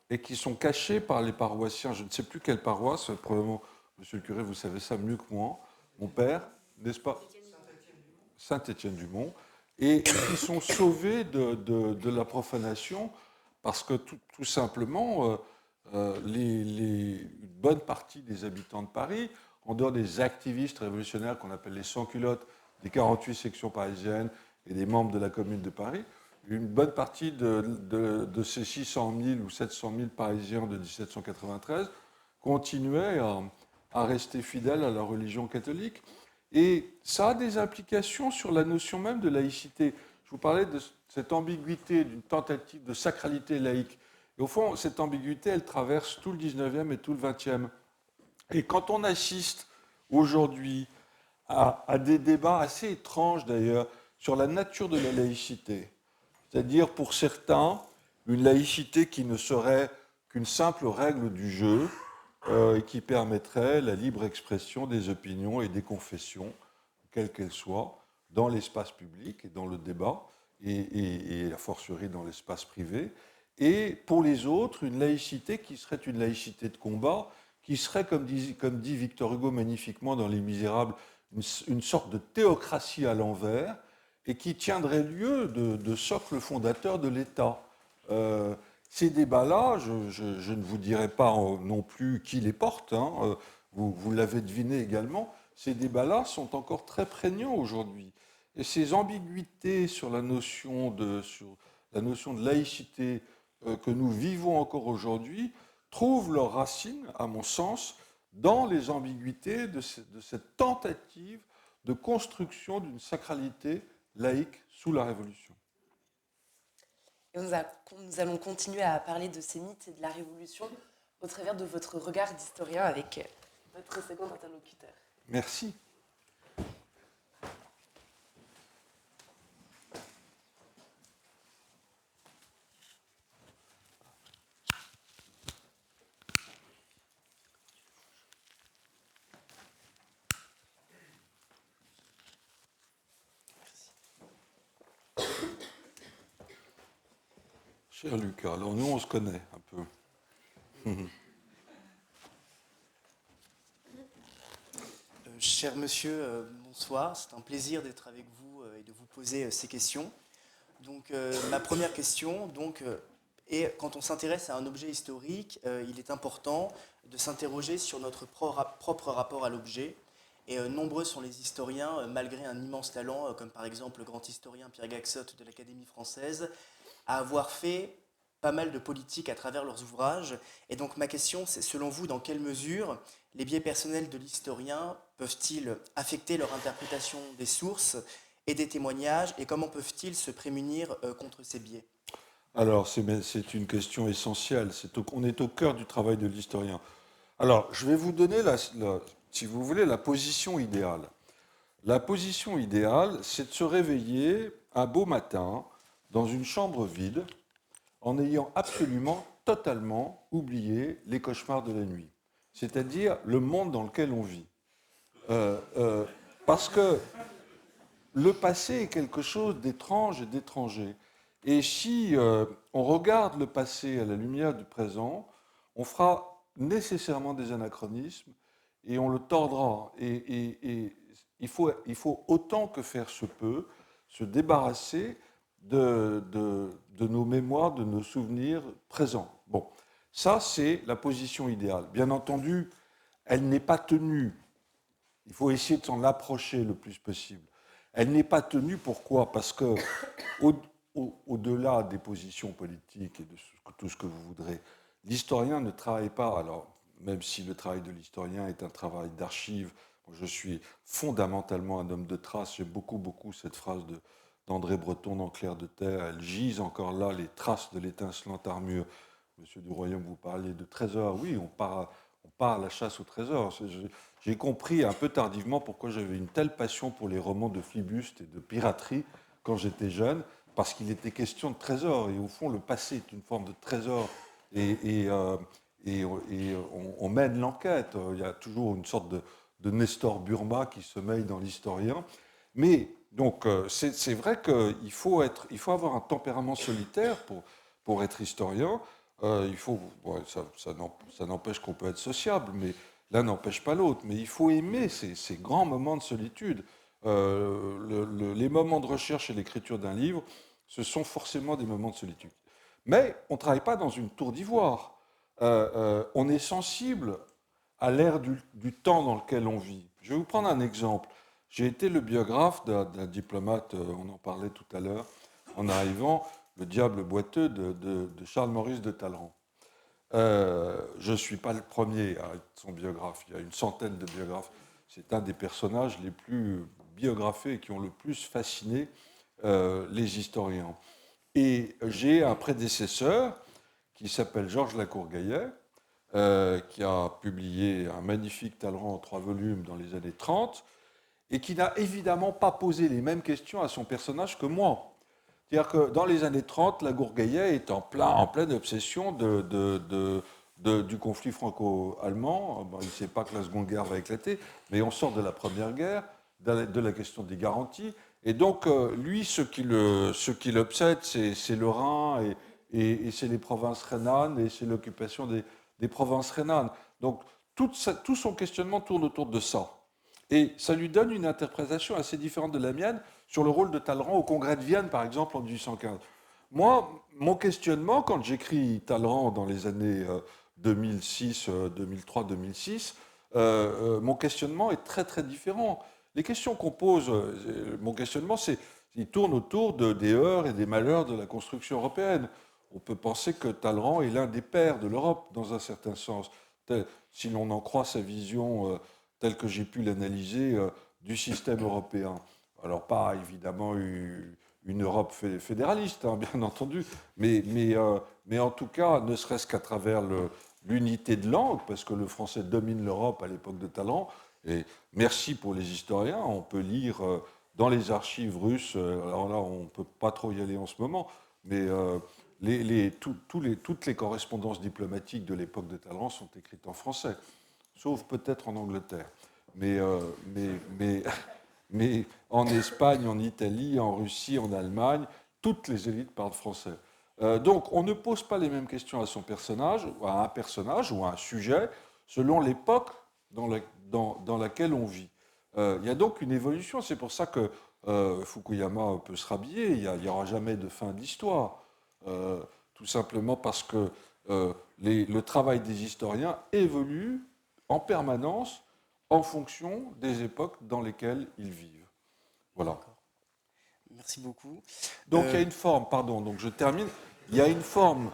et qui sont cachés par les paroissiens. Je ne sais plus quelle paroisse, probablement, monsieur le curé, vous savez ça mieux que moi, mon père, n'est-ce pas ? Saint-Étienne-du-Mont, et qui sont sauvés de la profanation parce que tout simplement, une bonne partie des habitants de Paris, en dehors des activistes révolutionnaires qu'on appelle les sans-culottes des 48 sections parisiennes et des membres de la Commune de Paris, une bonne partie de ces 600 000 ou 700 000 Parisiens de 1793 continuaient à rester fidèles à la religion catholique. Et ça a des implications sur la notion même de laïcité. Je vous parlais de cette ambiguïté, d'une tentative de sacralité laïque. Et au fond, cette ambiguïté, elle traverse tout le 19e et tout le 20e. Et quand on assiste aujourd'hui à des débats assez étranges d'ailleurs sur la nature de la laïcité, c'est-à-dire pour certains, une laïcité qui ne serait qu'une simple règle du jeu, et qui permettrait la libre expression des opinions et des confessions, quelles qu'elles soient, dans l'espace public et dans le débat, et a fortiori dans l'espace privé. Et pour les autres, une laïcité qui serait une laïcité de combat, qui serait, comme dit Victor Hugo magnifiquement dans Les Misérables, une sorte de théocratie à l'envers, et qui tiendrait lieu de socle fondateur de l'État. Ces débats-là, je ne vous dirai pas non plus qui les porte, hein, vous l'avez deviné également, ces débats-là sont encore très prégnants aujourd'hui. Et ces ambiguïtés sur la notion de laïcité que nous vivons encore aujourd'hui trouvent leurs racines, à mon sens, dans les ambiguïtés de cette tentative de construction d'une sacralité laïque sous la Révolution. Et nous allons continuer à parler de ces mythes et de la Révolution au travers de votre regard d'historien avec votre second interlocuteur. Merci. Cher Lucas, alors nous on se connaît un peu. Cher monsieur, bonsoir. C'est un plaisir d'être avec vous et de vous poser ces questions. Donc, ma première question est, quand on s'intéresse à un objet historique, il est important de s'interroger sur notre propre rapport à l'objet. Et nombreux sont les historiens, malgré un immense talent, comme par exemple le grand historien Pierre Gaxotte de l'Académie française, à avoir fait pas mal de politique à travers leurs ouvrages. Et donc ma question, c'est selon vous, dans quelle mesure les biais personnels de l'historien peuvent-ils affecter leur interprétation des sources et des témoignages, et comment peuvent-ils se prémunir contre ces biais? Alors, c'est une question essentielle. On est au cœur du travail de l'historien. Alors, je vais vous donner, si vous voulez, la position idéale. La position idéale, c'est de se réveiller un beau matin dans une chambre vide en ayant absolument, totalement oublié les cauchemars de la nuit, c'est-à-dire le monde dans lequel on vit. Parce que le passé est quelque chose d'étrange et d'étranger. Et si on regarde le passé à la lumière du présent, on fera nécessairement des anachronismes et on le tordra. Et il faut autant que faire se peut se débarrasser de nos mémoires, de nos souvenirs présents. Bon, ça c'est la position idéale. Bien entendu, elle n'est pas tenue. Il faut essayer de s'en approcher le plus possible. Elle n'est pas tenue, pourquoi? Parce que au-delà des positions politiques et de tout ce que vous voudrez, l'historien ne travaille pas, alors même si le travail de l'historien est un travail d'archives, je suis fondamentalement un homme de traces, j'aime beaucoup cette phrase d'André Breton dans Clair de Terre, elles gisent encore là, les traces de l'étincelante armure. Monsieur du Royaume, vous parlez de trésors, oui, on part à la chasse au trésor. J'ai compris un peu tardivement pourquoi j'avais une telle passion pour les romans de flibuste et de piraterie quand j'étais jeune, parce qu'il était question de trésors. Et au fond, le passé est une forme de trésor. Et on mène l'enquête. Il y a toujours une sorte de Nestor Burma qui se mêle dans l'historien. Mais donc, c'est vrai qu'il faut avoir un tempérament solitaire pour être historien. Ça n'empêche qu'on peut être sociable, mais l'un n'empêche pas l'autre. Mais il faut aimer ces grands moments de solitude. Les moments de recherche et l'écriture d'un livre, ce sont forcément des moments de solitude. Mais on ne travaille pas dans une tour d'ivoire. On est sensible à l'ère du temps dans lequel on vit. Je vais vous prendre un exemple. J'ai été le biographe d'un diplomate, on en parlait tout à l'heure, en arrivant, le diable boiteux de Charles-Maurice de Talleyrand. Je ne suis pas le premier à être son biographe, il y a une centaine de biographes. C'est un des personnages les plus biographés et qui ont le plus fasciné les historiens. Et j'ai un prédécesseur qui s'appelle Georges Lacour-Gaillet, qui a publié un magnifique Talleyrand en 3 volumes dans les années 30, et qui n'a évidemment pas posé les mêmes questions à son personnage que moi. C'est-à-dire que dans les années 30, Lacour-Gaillet est en pleine obsession du conflit franco-allemand. Bon, il ne sait pas que la Seconde Guerre va éclater, mais on sort de la Première Guerre, de la question des garanties. Et donc, lui, ce qui l'obsède, c'est le Rhin, et c'est les provinces rhénanes, et c'est l'occupation des provinces rhénanes. Donc, tout son questionnement tourne autour de ça. Et ça lui donne une interprétation assez différente de la mienne sur le rôle de Talleyrand au Congrès de Vienne, par exemple, en 1815. Moi, mon questionnement, quand j'écris Talleyrand dans les années 2006, 2003, 2006, mon questionnement est très, très différent. Les questions qu'on pose, mon questionnement, il tourne autour des heurts et des malheurs de la construction européenne. On peut penser que Talleyrand est l'un des pères de l'Europe, dans un certain sens, si l'on en croit sa vision telle que j'ai pu l'analyser du système européen. Alors, pas évidemment une Europe fédéraliste, hein, bien entendu, mais en tout cas, ne serait-ce qu'à travers l'unité de langue, parce que le français domine l'Europe à l'époque de Talleyrand. Et merci pour les historiens, on peut lire dans les archives russes, alors là, on ne peut pas trop y aller en ce moment, mais toutes les correspondances diplomatiques de l'époque de Talleyrand sont écrites en français, sauf peut-être en Angleterre. Mais en Espagne, en Italie, en Russie, en Allemagne, toutes les élites parlent français. Donc on ne pose pas les mêmes questions à son personnage, ou à un personnage, ou à un sujet, selon l'époque dans laquelle on vit. Il y a donc une évolution, c'est pour ça que Fukuyama peut se rhabiller, il n'y aura jamais de fin de l'histoire. Tout simplement parce que le travail des historiens évolue en permanence en fonction des époques dans lesquelles ils vivent. Voilà. Merci beaucoup. Donc il y a une forme, pardon, donc je termine, il y a une forme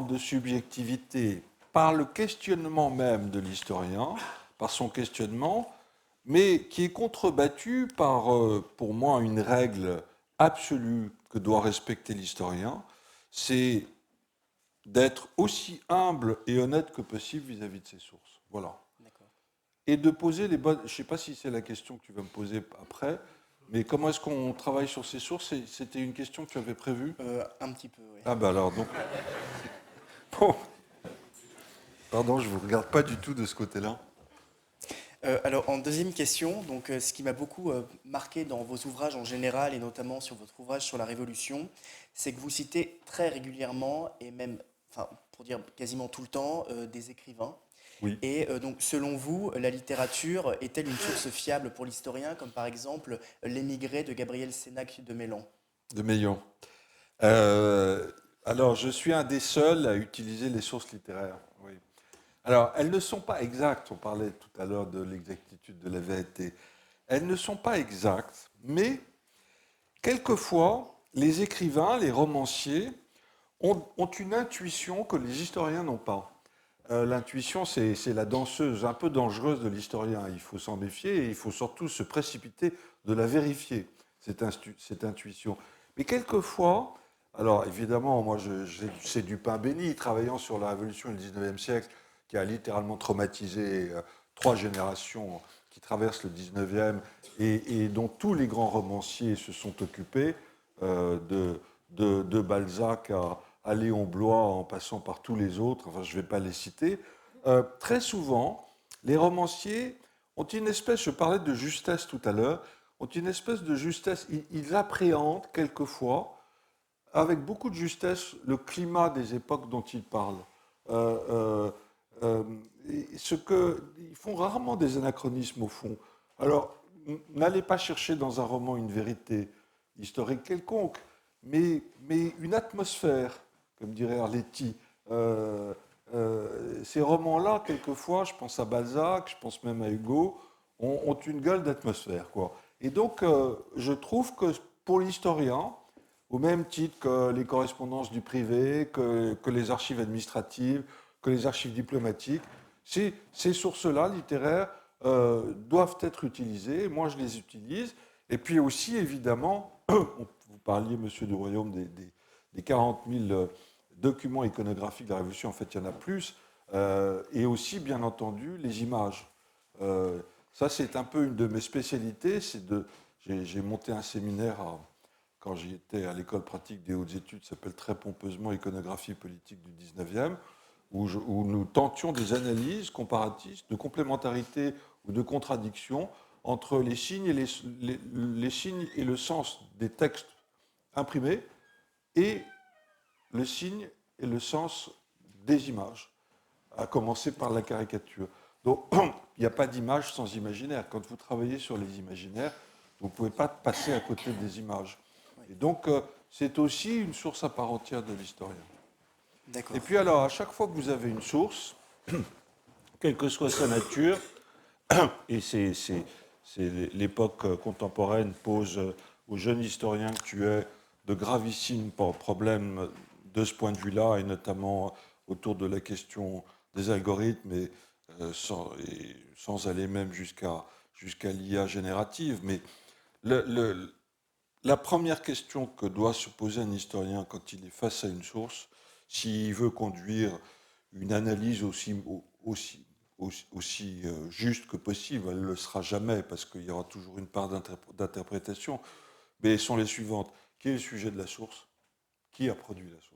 de subjectivité par le questionnement même de l'historien, par son questionnement, mais qui est contrebattue par, pour moi, une règle absolue que doit respecter l'historien, c'est d'être aussi humble et honnête que possible vis-à-vis de ses sources. Voilà. Et de poser les bonnes... Je ne sais pas si c'est la question que tu vas me poser après, mais comment est-ce qu'on travaille sur ces sources? C'était une question que tu avais prévue? Un petit peu, oui. Ah ben alors, donc... Bon. Pardon, je ne vous regarde pas du tout de ce côté-là. Alors, en deuxième question, donc, ce qui m'a beaucoup marqué dans vos ouvrages en général, et notamment sur votre ouvrage sur la Révolution, c'est que vous citez très régulièrement, et même, enfin, pour dire quasiment tout le temps, des écrivains. Oui. Et donc, selon vous, la littérature est-elle une source fiable pour l'historien, comme par exemple L'émigré de Gabriel Sénac de Mélan? De Meillan. Alors, je suis un des seuls à utiliser les sources littéraires. Oui. Alors, elles ne sont pas exactes. On parlait tout à l'heure de l'exactitude de la vérité. Elles ne sont pas exactes, mais quelquefois, les écrivains, les romanciers, ont une intuition que les historiens n'ont pas. L'intuition, c'est la danseuse un peu dangereuse de l'historien. Il faut s'en méfier et il faut surtout se précipiter de la vérifier, cette intuition. Mais quelquefois, alors évidemment, moi, c'est du pain béni, travaillant sur la Révolution et le 19e siècle, qui a littéralement traumatisé 3 générations qui traversent le 19e et dont tous les grands romanciers se sont occupés, de Balzac à Léon Bloy, en passant par tous les autres, enfin je ne vais pas les citer. Très souvent, les romanciers ont une espèce, je parlais de justesse tout à l'heure, ont une espèce de justesse, ils appréhendent quelquefois, avec beaucoup de justesse, le climat des époques dont ils parlent. Ils font rarement des anachronismes au fond. Alors, n'allez pas chercher dans un roman une vérité historique quelconque, mais une atmosphère, comme dirait Arletty. Ces romans-là, quelquefois, je pense à Balzac, je pense même à Hugo, ont une gueule d'atmosphère, quoi. Et donc, je trouve que pour l'historien, au même titre que les correspondances du privé, que les archives administratives, que les archives diplomatiques, ces sources-là, littéraires, doivent être utilisées. Moi, je les utilise. Et puis aussi, évidemment, vous parliez, monsieur du Royaume, des 40 000 documents iconographiques de la Révolution. En fait, il y en a plus. Et aussi, bien entendu, les images. Ça, c'est un peu une de mes spécialités. J'ai monté un séminaire quand j'étais à l'école pratique des hautes études, ça s'appelle très pompeusement Iconographie politique du 19e, où nous tentions des analyses comparatistes, de complémentarité ou de contradiction entre les signes et les signes et le sens des textes imprimés et le signe et le sens des images, à commencer par la caricature. Donc, il n'y a pas d'image sans imaginaire. Quand vous travaillez sur les imaginaires, vous ne pouvez pas passer à côté des images. Et donc, c'est aussi une source à part entière de l'historien. D'accord. Et puis alors, à chaque fois que vous avez une source, quelle que soit sa nature, et l'époque contemporaine pose aux jeunes historiens que tu es de gravissimes problèmes de ce point de vue-là, et notamment autour de la question des algorithmes, et sans aller même jusqu'à l'IA générative. Mais la première question que doit se poser un historien quand il est face à une source, s'il veut conduire une analyse aussi juste que possible, elle ne le sera jamais parce qu'il y aura toujours une part d'interprétation, mais elles sont les suivantes. Qui est le sujet de la source? Qui a produit la source?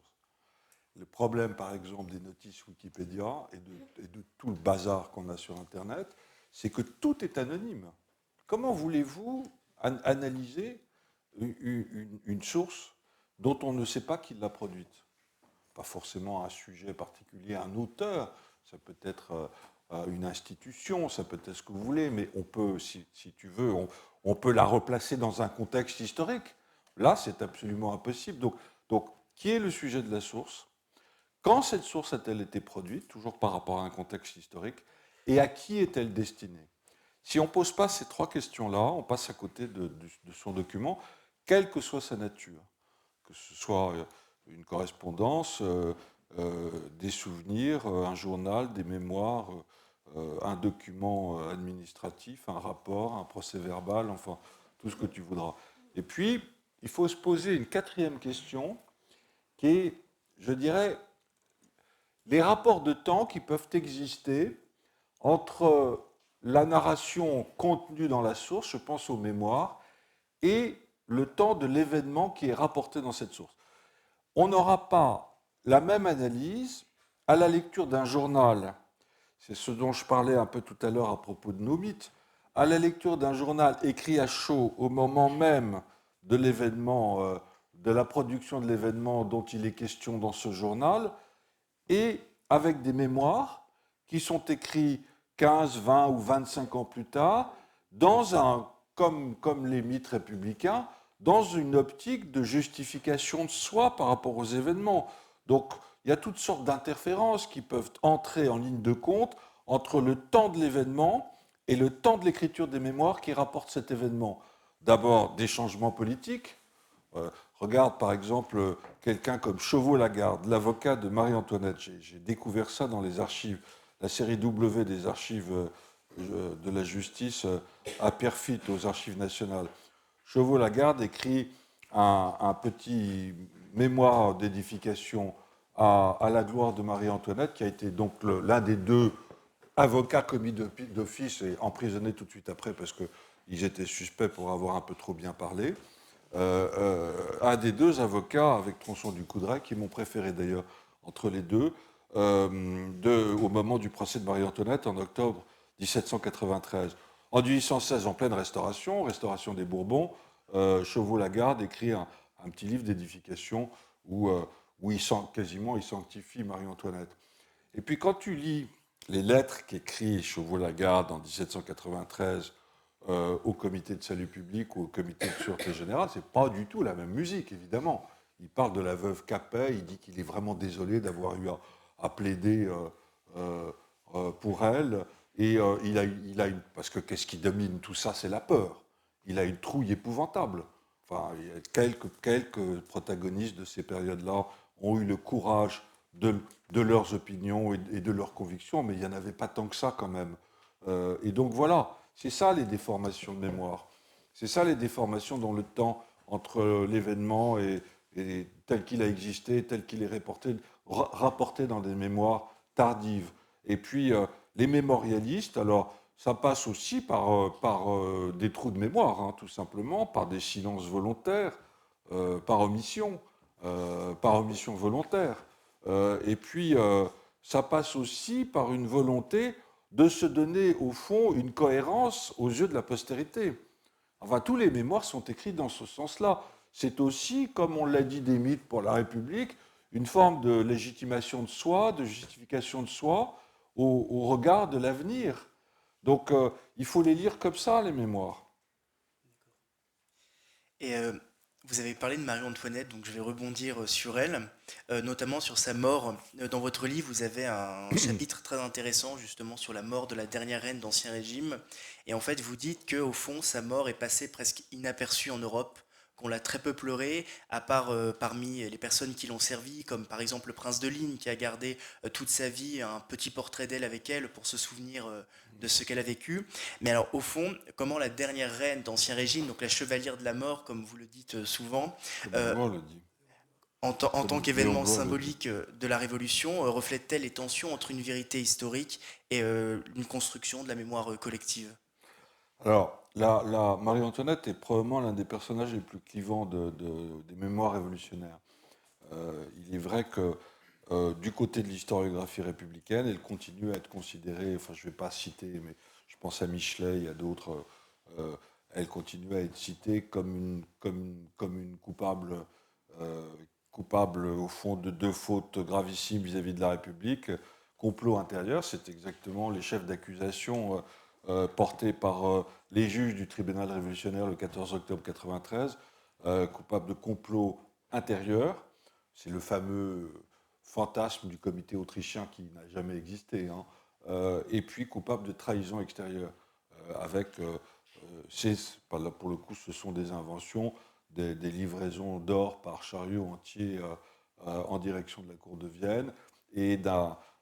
Le problème, par exemple, des notices Wikipédia et de tout le bazar qu'on a sur Internet, c'est que tout est anonyme. Comment voulez-vous analyser une source dont on ne sait pas qui l'a produite? Pas forcément un sujet particulier, un auteur, ça peut être une institution, ça peut être ce que vous voulez, mais on peut, si tu veux, on peut la replacer dans un contexte historique. Là, c'est absolument impossible. Donc, qui est le sujet de la source? Quand cette source a-t-elle été produite, toujours par rapport à un contexte historique, et à qui est-elle destinée? Si on ne pose pas ces trois questions-là, on passe à côté de son document, quelle que soit sa nature, que ce soit une correspondance, des souvenirs, un journal, des mémoires, un document administratif, un rapport, un procès-verbal, enfin, tout ce que tu voudras. Et puis, il faut se poser une quatrième question qui est, je dirais, les rapports de temps qui peuvent exister entre la narration contenue dans la source, je pense aux mémoires, et le temps de l'événement qui est rapporté dans cette source. On n'aura pas la même analyse à la lecture d'un journal. C'est ce dont je parlais un peu tout à l'heure à propos de nos mythes. À la lecture d'un journal écrit à chaud au moment même de l'événement, de la production de l'événement dont il est question dans ce journal, et avec des mémoires qui sont écrits 15, 20 ou 25 ans plus tard, comme les mythes républicains, dans une optique de justification de soi par rapport aux événements. Donc, il y a toutes sortes d'interférences qui peuvent entrer en ligne de compte entre le temps de l'événement et le temps de l'écriture des mémoires qui rapportent cet événement. D'abord, des changements politiques. Regarde par exemple quelqu'un comme Chauveau-Lagarde, l'avocat de Marie-Antoinette. J'ai découvert ça dans les archives, la série W des archives de la justice à Pierrefitte, aux archives nationales. Chauveau-Lagarde écrit un petit mémoire d'édification à la gloire de Marie-Antoinette, qui a été donc l'un des deux avocats commis d'office et emprisonnés tout de suite après parce qu'ils étaient suspects pour avoir un peu trop bien parlé. Un des deux avocats avec Tronçon du Coudray, qui m'ont préféré d'ailleurs entre les deux, au moment du procès de Marie-Antoinette en octobre 1793. En 1816, en pleine restauration des Bourbons, Chauveau-Lagarde écrit un petit livre d'édification où il sanctifie Marie-Antoinette. Et puis quand tu lis les lettres qu'écrit Chauveau-Lagarde en 1793 au comité de salut public ou au comité de sûreté générale, c'est pas du tout la même musique, évidemment. Il parle de la veuve Capet, il dit qu'il est vraiment désolé d'avoir eu à plaider pour elle, et parce que qu'est-ce qui domine tout ça, c'est la peur. Il a une trouille épouvantable. Enfin, quelques protagonistes de ces périodes-là ont eu le courage de leurs opinions et de leurs convictions, mais il n'y en avait pas tant que ça quand même. Et donc voilà, c'est ça les déformations de mémoire. C'est ça les déformations dans le temps entre l'événement et tel qu'il a existé, tel qu'il est rapporté dans des mémoires tardives. Et puis les mémorialistes, alors ça passe aussi par des trous de mémoire, hein, tout simplement, par des silences volontaires, par omission volontaire. Et puis ça passe aussi par une volonté de se donner, au fond, une cohérence aux yeux de la postérité. Enfin, tous les mémoires sont écrits dans ce sens-là. C'est aussi, comme on l'a dit des mythes pour la République, une forme de légitimation de soi, de justification de soi, au regard de l'avenir. Donc, il faut les lire comme ça, les mémoires. Et vous avez parlé de Marie-Antoinette, donc je vais rebondir sur elle, notamment sur sa mort. Dans votre livre, vous avez un chapitre très intéressant justement sur la mort de la dernière reine d'Ancien Régime. Et en fait, vous dites qu'au fond, sa mort est passée presque inaperçue en Europe, qu'on l'a très peu pleurée, à part parmi les personnes qui l'ont servi, comme par exemple le prince de Ligne, qui a gardé toute sa vie un petit portrait d'elle avec elle pour se souvenir de ce qu'elle a vécu. Mais alors, au fond, comment la dernière reine d'Ancien Régime, donc la chevalière de la mort, comme vous le dites souvent, Comme euh, Blois le dit. en tant Comme qu'événement Léon Blois le dit. symbolique de la Révolution, reflète-t-elle les tensions entre une vérité historique et une construction de la mémoire collective? Alors, la Marie-Antoinette est probablement l'un des personnages les plus clivants des mémoires révolutionnaires. Il est vrai que du côté de l'historiographie républicaine, elle continue à être considérée, enfin je ne vais pas citer, mais je pense à Michelet et à d'autres, elle continue à être citée comme une coupable, coupable au fond de deux fautes gravissimes vis-à-vis de la République. Complot intérieur, c'est exactement les chefs d'accusation portés par les juges du tribunal révolutionnaire le 14 octobre 1993, coupables de complot intérieur. C'est le fameux fantasme du comité autrichien qui n'a jamais existé, hein, et puis coupable de trahison extérieure, avec, pour le coup, ce sont des inventions, des livraisons d'or par chariot entier en direction de la cour de Vienne, et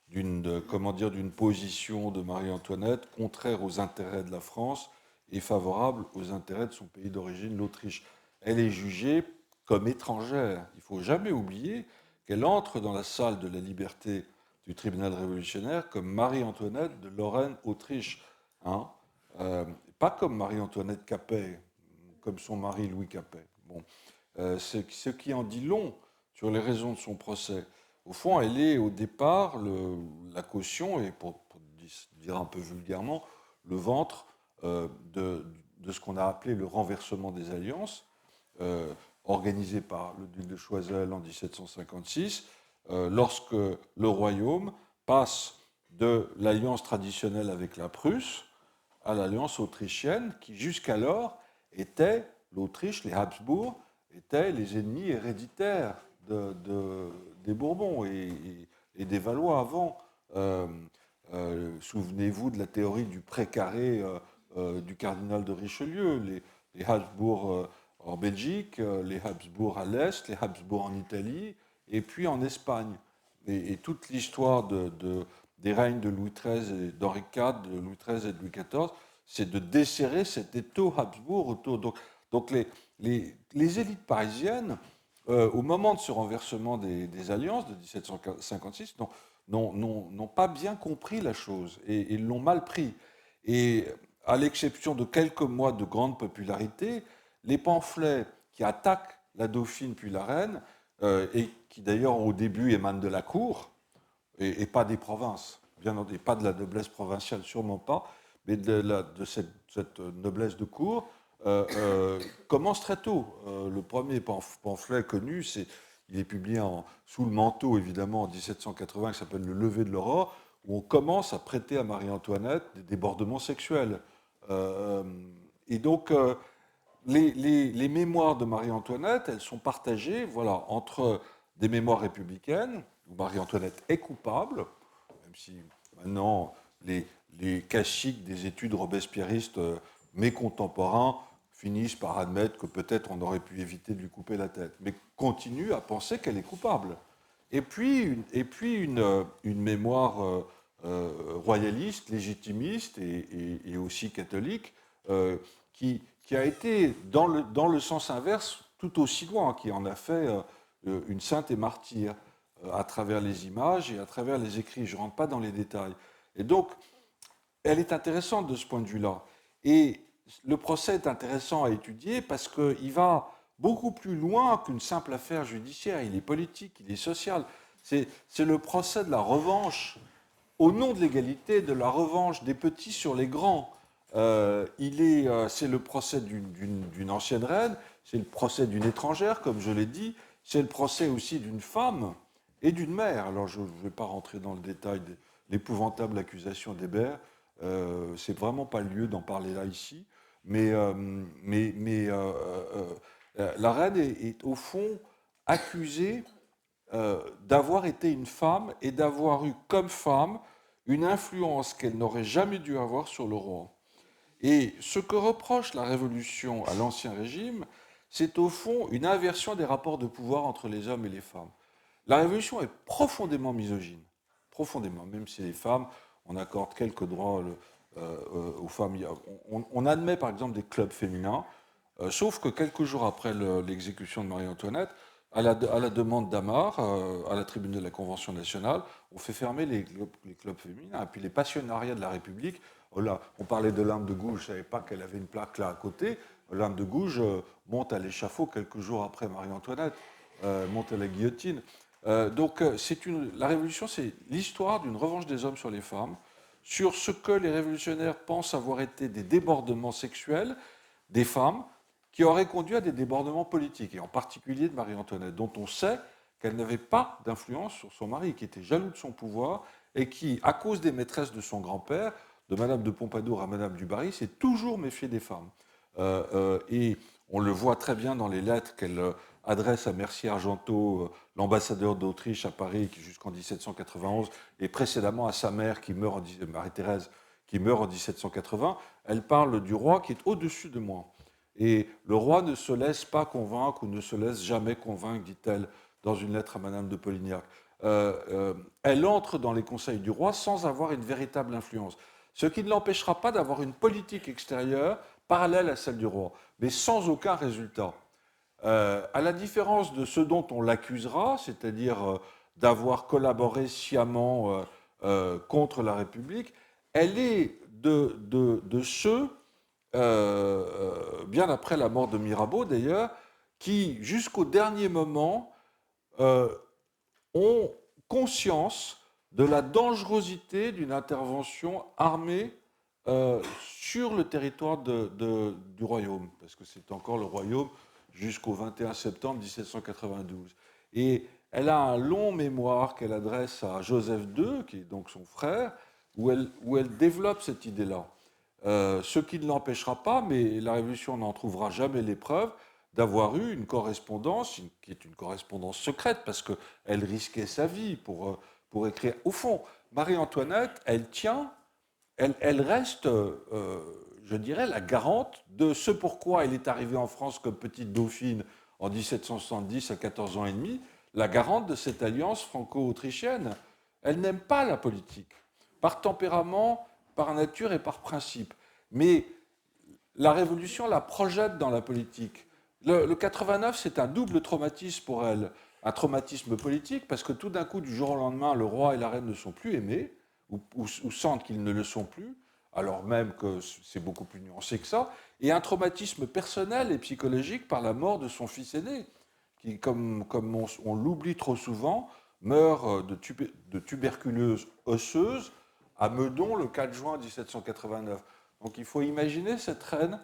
d'une position de Marie-Antoinette contraire aux intérêts de la France et favorable aux intérêts de son pays d'origine, l'Autriche. Elle est jugée comme étrangère. Il ne faut jamais oublier qu'elle entre dans la salle de la liberté du tribunal révolutionnaire comme Marie-Antoinette de Lorraine-Autriche. Hein, pas comme Marie-Antoinette Capet, comme son mari Louis Capet. Bon, ce qui en dit long sur les raisons de son procès. Au fond, elle est au départ la caution, et pour dire un peu vulgairement, le ventre de ce qu'on a appelé le renversement des alliances, organisé par le duc de Choiseul en 1756, lorsque le royaume passe de l'alliance traditionnelle avec la Prusse à l'alliance autrichienne, qui jusqu'alors était l'Autriche, les Habsbourg, étaient les ennemis héréditaires des Bourbons et des Valois avant. Souvenez-vous de la théorie du précaré du cardinal de Richelieu, les Habsbourg en Belgique, les Habsbourg à l'Est, les Habsbourg en Italie, et puis en Espagne. Et toute l'histoire des règnes de Louis XIII et d'Henri IV, de Louis XIII et de Louis XIV, c'est de desserrer cet étau Habsbourg autour. Donc les élites parisiennes, au moment de ce renversement des alliances de 1756, n'ont pas bien compris la chose et l'ont mal pris. Et à l'exception de quelques mois de grande popularité, les pamphlets qui attaquent la dauphine puis la reine, et qui d'ailleurs au début émanent de la cour, et pas des provinces, bien entendu, pas de la noblesse provinciale, sûrement pas, mais de cette noblesse de cour, commence très tôt. Le premier pamphlet connu, il est publié sous le manteau, évidemment, en 1780, qui s'appelle Le lever de l'aurore, où on commence à prêter à Marie-Antoinette des débordements sexuels. Et donc, les mémoires de Marie-Antoinette, elles sont partagées, voilà, entre des mémoires républicaines, où Marie-Antoinette est coupable, même si maintenant les caciques des études robespierristes, mes contemporains, finissent par admettre que peut-être on aurait pu éviter de lui couper la tête, mais continuent à penser qu'elle est coupable. Et puis une mémoire royaliste, légitimiste et aussi catholique, qui a été dans le sens inverse tout aussi loin, qui en a fait une sainte et martyre à travers les images et à travers les écrits. Je ne rentre pas dans les détails. Et donc, elle est intéressante de ce point de vue-là. Et le procès est intéressant à étudier parce qu'il va beaucoup plus loin qu'une simple affaire judiciaire. Il est politique, il est social. C'est le procès de la revanche, au nom de l'égalité, de la revanche des petits sur les grands. C'est le procès d'une ancienne reine, c'est le procès d'une étrangère, comme je l'ai dit, c'est le procès aussi d'une femme et d'une mère. Alors je ne vais pas rentrer dans le détail l'épouvantable accusation d'Hébert. C'est vraiment pas le lieu d'en parler là ici, mais la reine est au fond accusée d'avoir été une femme et d'avoir eu comme femme une influence qu'elle n'aurait jamais dû avoir sur le roi. Et ce que reproche la Révolution à l'Ancien Régime, c'est au fond une inversion des rapports de pouvoir entre les hommes et les femmes. La Révolution est profondément misogyne, profondément, même si les femmes, on accorde quelques droits aux femmes. On admet par exemple des clubs féminins, sauf que quelques jours après l'exécution de Marie-Antoinette, à la demande d'Amar, à la tribune de la Convention nationale, on fait fermer les clubs féminins. Et puis les passionnariats de la République, là, on parlait de l'Arme de Gouges, je ne savais pas qu'elle avait une plaque là à côté. L'Arme de Gouges monte à l'échafaud quelques jours après Marie-Antoinette, monte à la guillotine. Donc la Révolution, c'est l'histoire d'une revanche des hommes sur les femmes, sur ce que les révolutionnaires pensent avoir été des débordements sexuels des femmes, qui auraient conduit à des débordements politiques, et en particulier de Marie-Antoinette, dont on sait qu'elle n'avait pas d'influence sur son mari, qui était jaloux de son pouvoir, et qui, à cause des maîtresses de son grand-père, de Madame de Pompadour à Madame du Barry, s'est toujours méfié des femmes. Et on le voit très bien dans les lettres qu'elle adresse à Mercier Argenteau, l'ambassadeur d'Autriche à Paris, qui jusqu'en 1791, et précédemment à sa mère, Marie-Thérèse, qui meurt en 1780. Elle parle du roi qui est au-dessus de moi. Et le roi ne se laisse pas convaincre ou ne se laisse jamais convaincre, dit-elle dans une lettre à Madame de Polignac. Elle entre dans les conseils du roi sans avoir une véritable influence, ce qui ne l'empêchera pas d'avoir une politique extérieure parallèle à celle du roi, mais sans aucun résultat. À la différence de ce dont on l'accusera, c'est-à-dire d'avoir collaboré sciemment contre la République, elle est de ceux, bien après la mort de Mirabeau d'ailleurs, qui jusqu'au dernier moment ont conscience de la dangerosité d'une intervention armée sur le territoire du royaume, parce que c'est encore le royaume jusqu'au 21 septembre 1792. Et elle a un long mémoire qu'elle adresse à Joseph II, qui est donc son frère, où elle développe cette idée-là. Ce qui ne l'empêchera pas, mais la Révolution n'en trouvera jamais les preuves, d'avoir eu une correspondance, qui est une correspondance secrète, parce qu'elle risquait sa vie pour écrire. Au fond, Marie-Antoinette, elle reste, je dirais, la garante de ce pourquoi elle est arrivée en France comme petite dauphine en 1770 à 14 ans et demi, la garante de cette alliance franco-autrichienne. Elle n'aime pas la politique, par tempérament, par nature et par principe. Mais la Révolution la projette dans la politique. Le 89, c'est un double traumatisme pour elle. Un traumatisme politique, parce que tout d'un coup, du jour au lendemain, le roi et la reine ne sont plus aimés, ou sentent qu'ils ne le sont plus, alors même que c'est beaucoup plus nuancé que ça, et un traumatisme personnel et psychologique par la mort de son fils aîné, qui, comme on l'oublie trop souvent, meurt de tuberculose osseuse à Meudon le 4 juin 1789. Donc il faut imaginer cette reine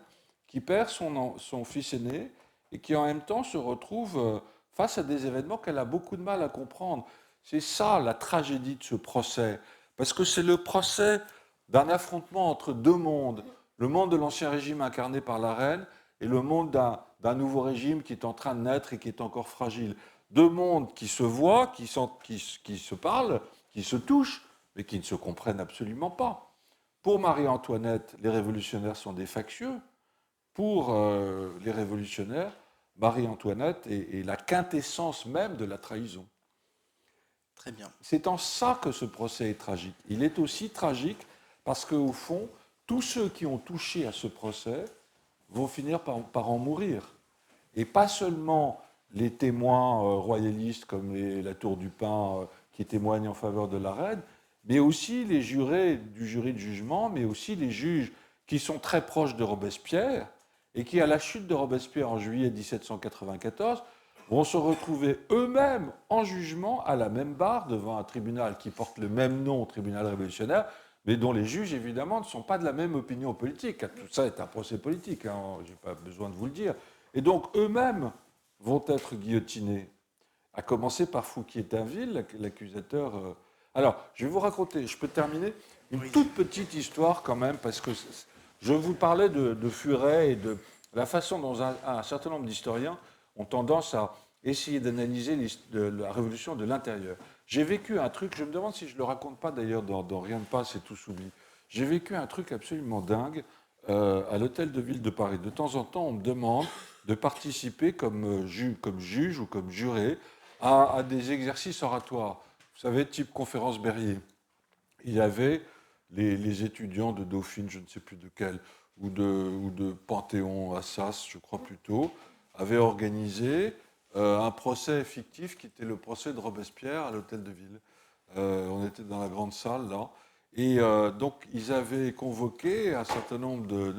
qui perd son fils aîné et qui en même temps se retrouve face à des événements qu'elle a beaucoup de mal à comprendre. C'est ça la tragédie de ce procès, parce que c'est le procès d'un affrontement entre deux mondes, le monde de l'Ancien Régime incarné par la reine et le monde d'un nouveau régime qui est en train de naître et qui est encore fragile. Deux mondes qui se voient, qui se parlent, qui se touchent, mais qui ne se comprennent absolument pas. Pour Marie-Antoinette, les révolutionnaires sont des factieux. Pour les révolutionnaires, Marie-Antoinette est la quintessence même de la trahison. Très bien. C'est en ça que ce procès est tragique. Il est aussi tragique parce qu'au fond, tous ceux qui ont touché à ce procès vont finir par en mourir. Et pas seulement les témoins royalistes comme la Tour du Pin qui témoignent en faveur de la reine, mais aussi les jurés du jury de jugement, mais aussi les juges qui sont très proches de Robespierre et qui, à la chute de Robespierre en juillet 1794, vont se retrouver eux-mêmes en jugement à la même barre devant un tribunal qui porte le même nom, tribunal révolutionnaire, mais dont les juges, évidemment, ne sont pas de la même opinion politique. Tout ça est un procès politique, hein, je n'ai pas besoin de vous le dire. Et donc, eux-mêmes vont être guillotinés, à commencer par Fouquier-Tinville, l'accusateur Alors, je vais vous raconter, je peux terminer, une Oui. toute petite histoire quand même, parce que je vous parlais de Furet et de la façon dont un certain nombre d'historiens ont tendance à essayer d'analyser la Révolution de l'intérieur. J'ai vécu un truc, je me demande si je ne le raconte pas d'ailleurs dans Rien ne passe et tout s'oublie. J'ai vécu un truc absolument dingue à l'hôtel de ville de Paris. De temps en temps, on me demande de participer comme juge ou comme juré à des exercices oratoires. Vous savez, type conférence Berrier. Il y avait les étudiants de Dauphine, je ne sais plus de quel, ou de Panthéon, Assas, je crois plutôt, avaient organisé un procès fictif qui était le procès de Robespierre à l'hôtel de ville. On était dans la grande salle, là. Et donc, ils avaient convoqué un certain nombre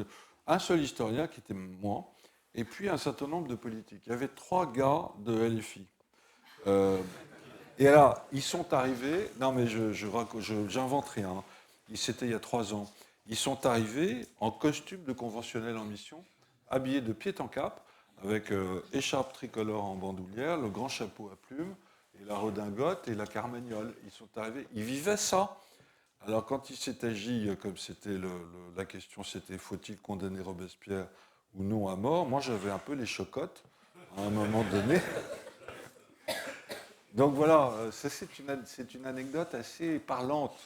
un seul historien, qui était moi, et puis un certain nombre de politiques. Il y avait 3 gars de LFI. Et alors, ils sont arrivés, non mais j'invente rien, c'était il y a 3 ans, ils sont arrivés en costume de conventionnel en mission, habillés de pied en cap, avec écharpe tricolore en bandoulière, le grand chapeau à plumes, et la redingote et la carmagnole. Ils sont arrivés, ils vivaient ça. Alors quand il s'est agi, comme c'était la question, c'était faut-il condamner Robespierre ou non à mort, moi j'avais un peu les chocottes à un moment donné. Donc voilà, c'est une anecdote assez parlante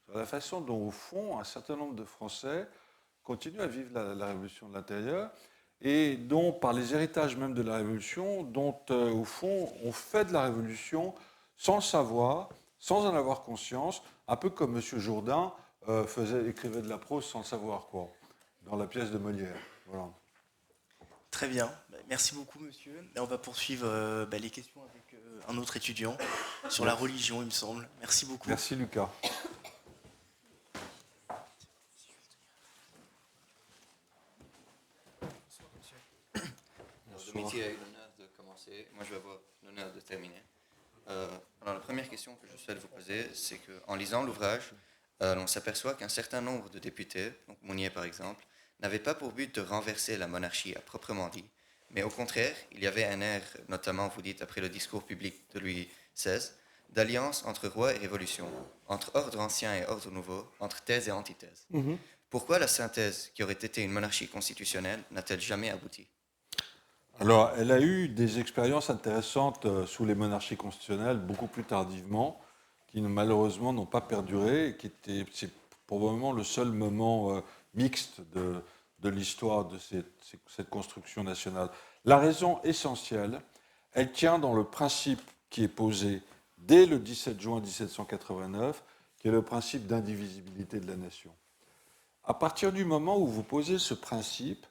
sur la façon dont, au fond, un certain nombre de Français continuent à vivre la Révolution de l'intérieur et dont, par les héritages même de la Révolution, dont, au fond, on fait de la Révolution sans le savoir, sans en avoir conscience, un peu comme M. Jourdain écrivait de la prose sans le savoir, quoi, dans la pièce de Molière. Voilà. Très bien. Merci beaucoup, monsieur. Et on va poursuivre les questions avec un autre étudiant sur la religion, il me semble. Merci beaucoup. Merci, Lucas. Domitier a eu l'honneur de commencer. Moi, je vais avoir l'honneur de terminer. Alors, la première question que je souhaite vous poser, c'est qu'en lisant l'ouvrage, on s'aperçoit qu'un certain nombre de députés, donc Mounier par exemple, n'avaient pas pour but de renverser la monarchie à proprement dit, mais au contraire, il y avait un air, notamment vous dites après le discours public de Louis XVI, d'alliance entre roi et révolution, entre ordre ancien et ordre nouveau, entre thèse et antithèse. Pourquoi la synthèse, qui aurait été une monarchie constitutionnelle, n'a-t-elle jamais abouti ? Alors, elle a eu des expériences intéressantes sous les monarchies constitutionnelles, beaucoup plus tardivement, qui malheureusement n'ont pas perduré, et c'est probablement le seul moment mixte de l'histoire de cette construction nationale. La raison essentielle, elle tient dans le principe qui est posé dès le 17 juin 1789, qui est le principe d'indivisibilité de la nation. À partir du moment où vous posez ce principe,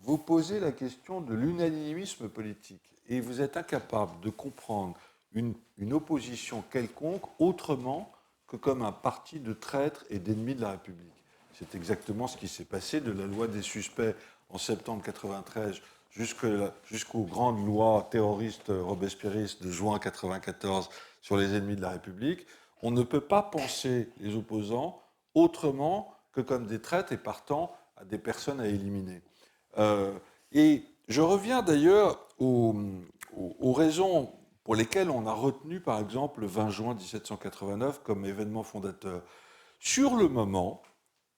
vous posez la question de l'unanimisme politique et vous êtes incapable de comprendre une opposition quelconque autrement que comme un parti de traîtres et d'ennemis de la République. C'est exactement ce qui s'est passé de la loi des suspects en septembre 1993 jusqu'aux grandes lois terroristes robespierristes de juin 1994 sur les ennemis de la République. On ne peut pas penser les opposants autrement que comme des traîtres et partant à des personnes à éliminer. Et je reviens d'ailleurs aux raisons pour lesquelles on a retenu, par exemple, le 20 juin 1789 comme événement fondateur. Sur le moment,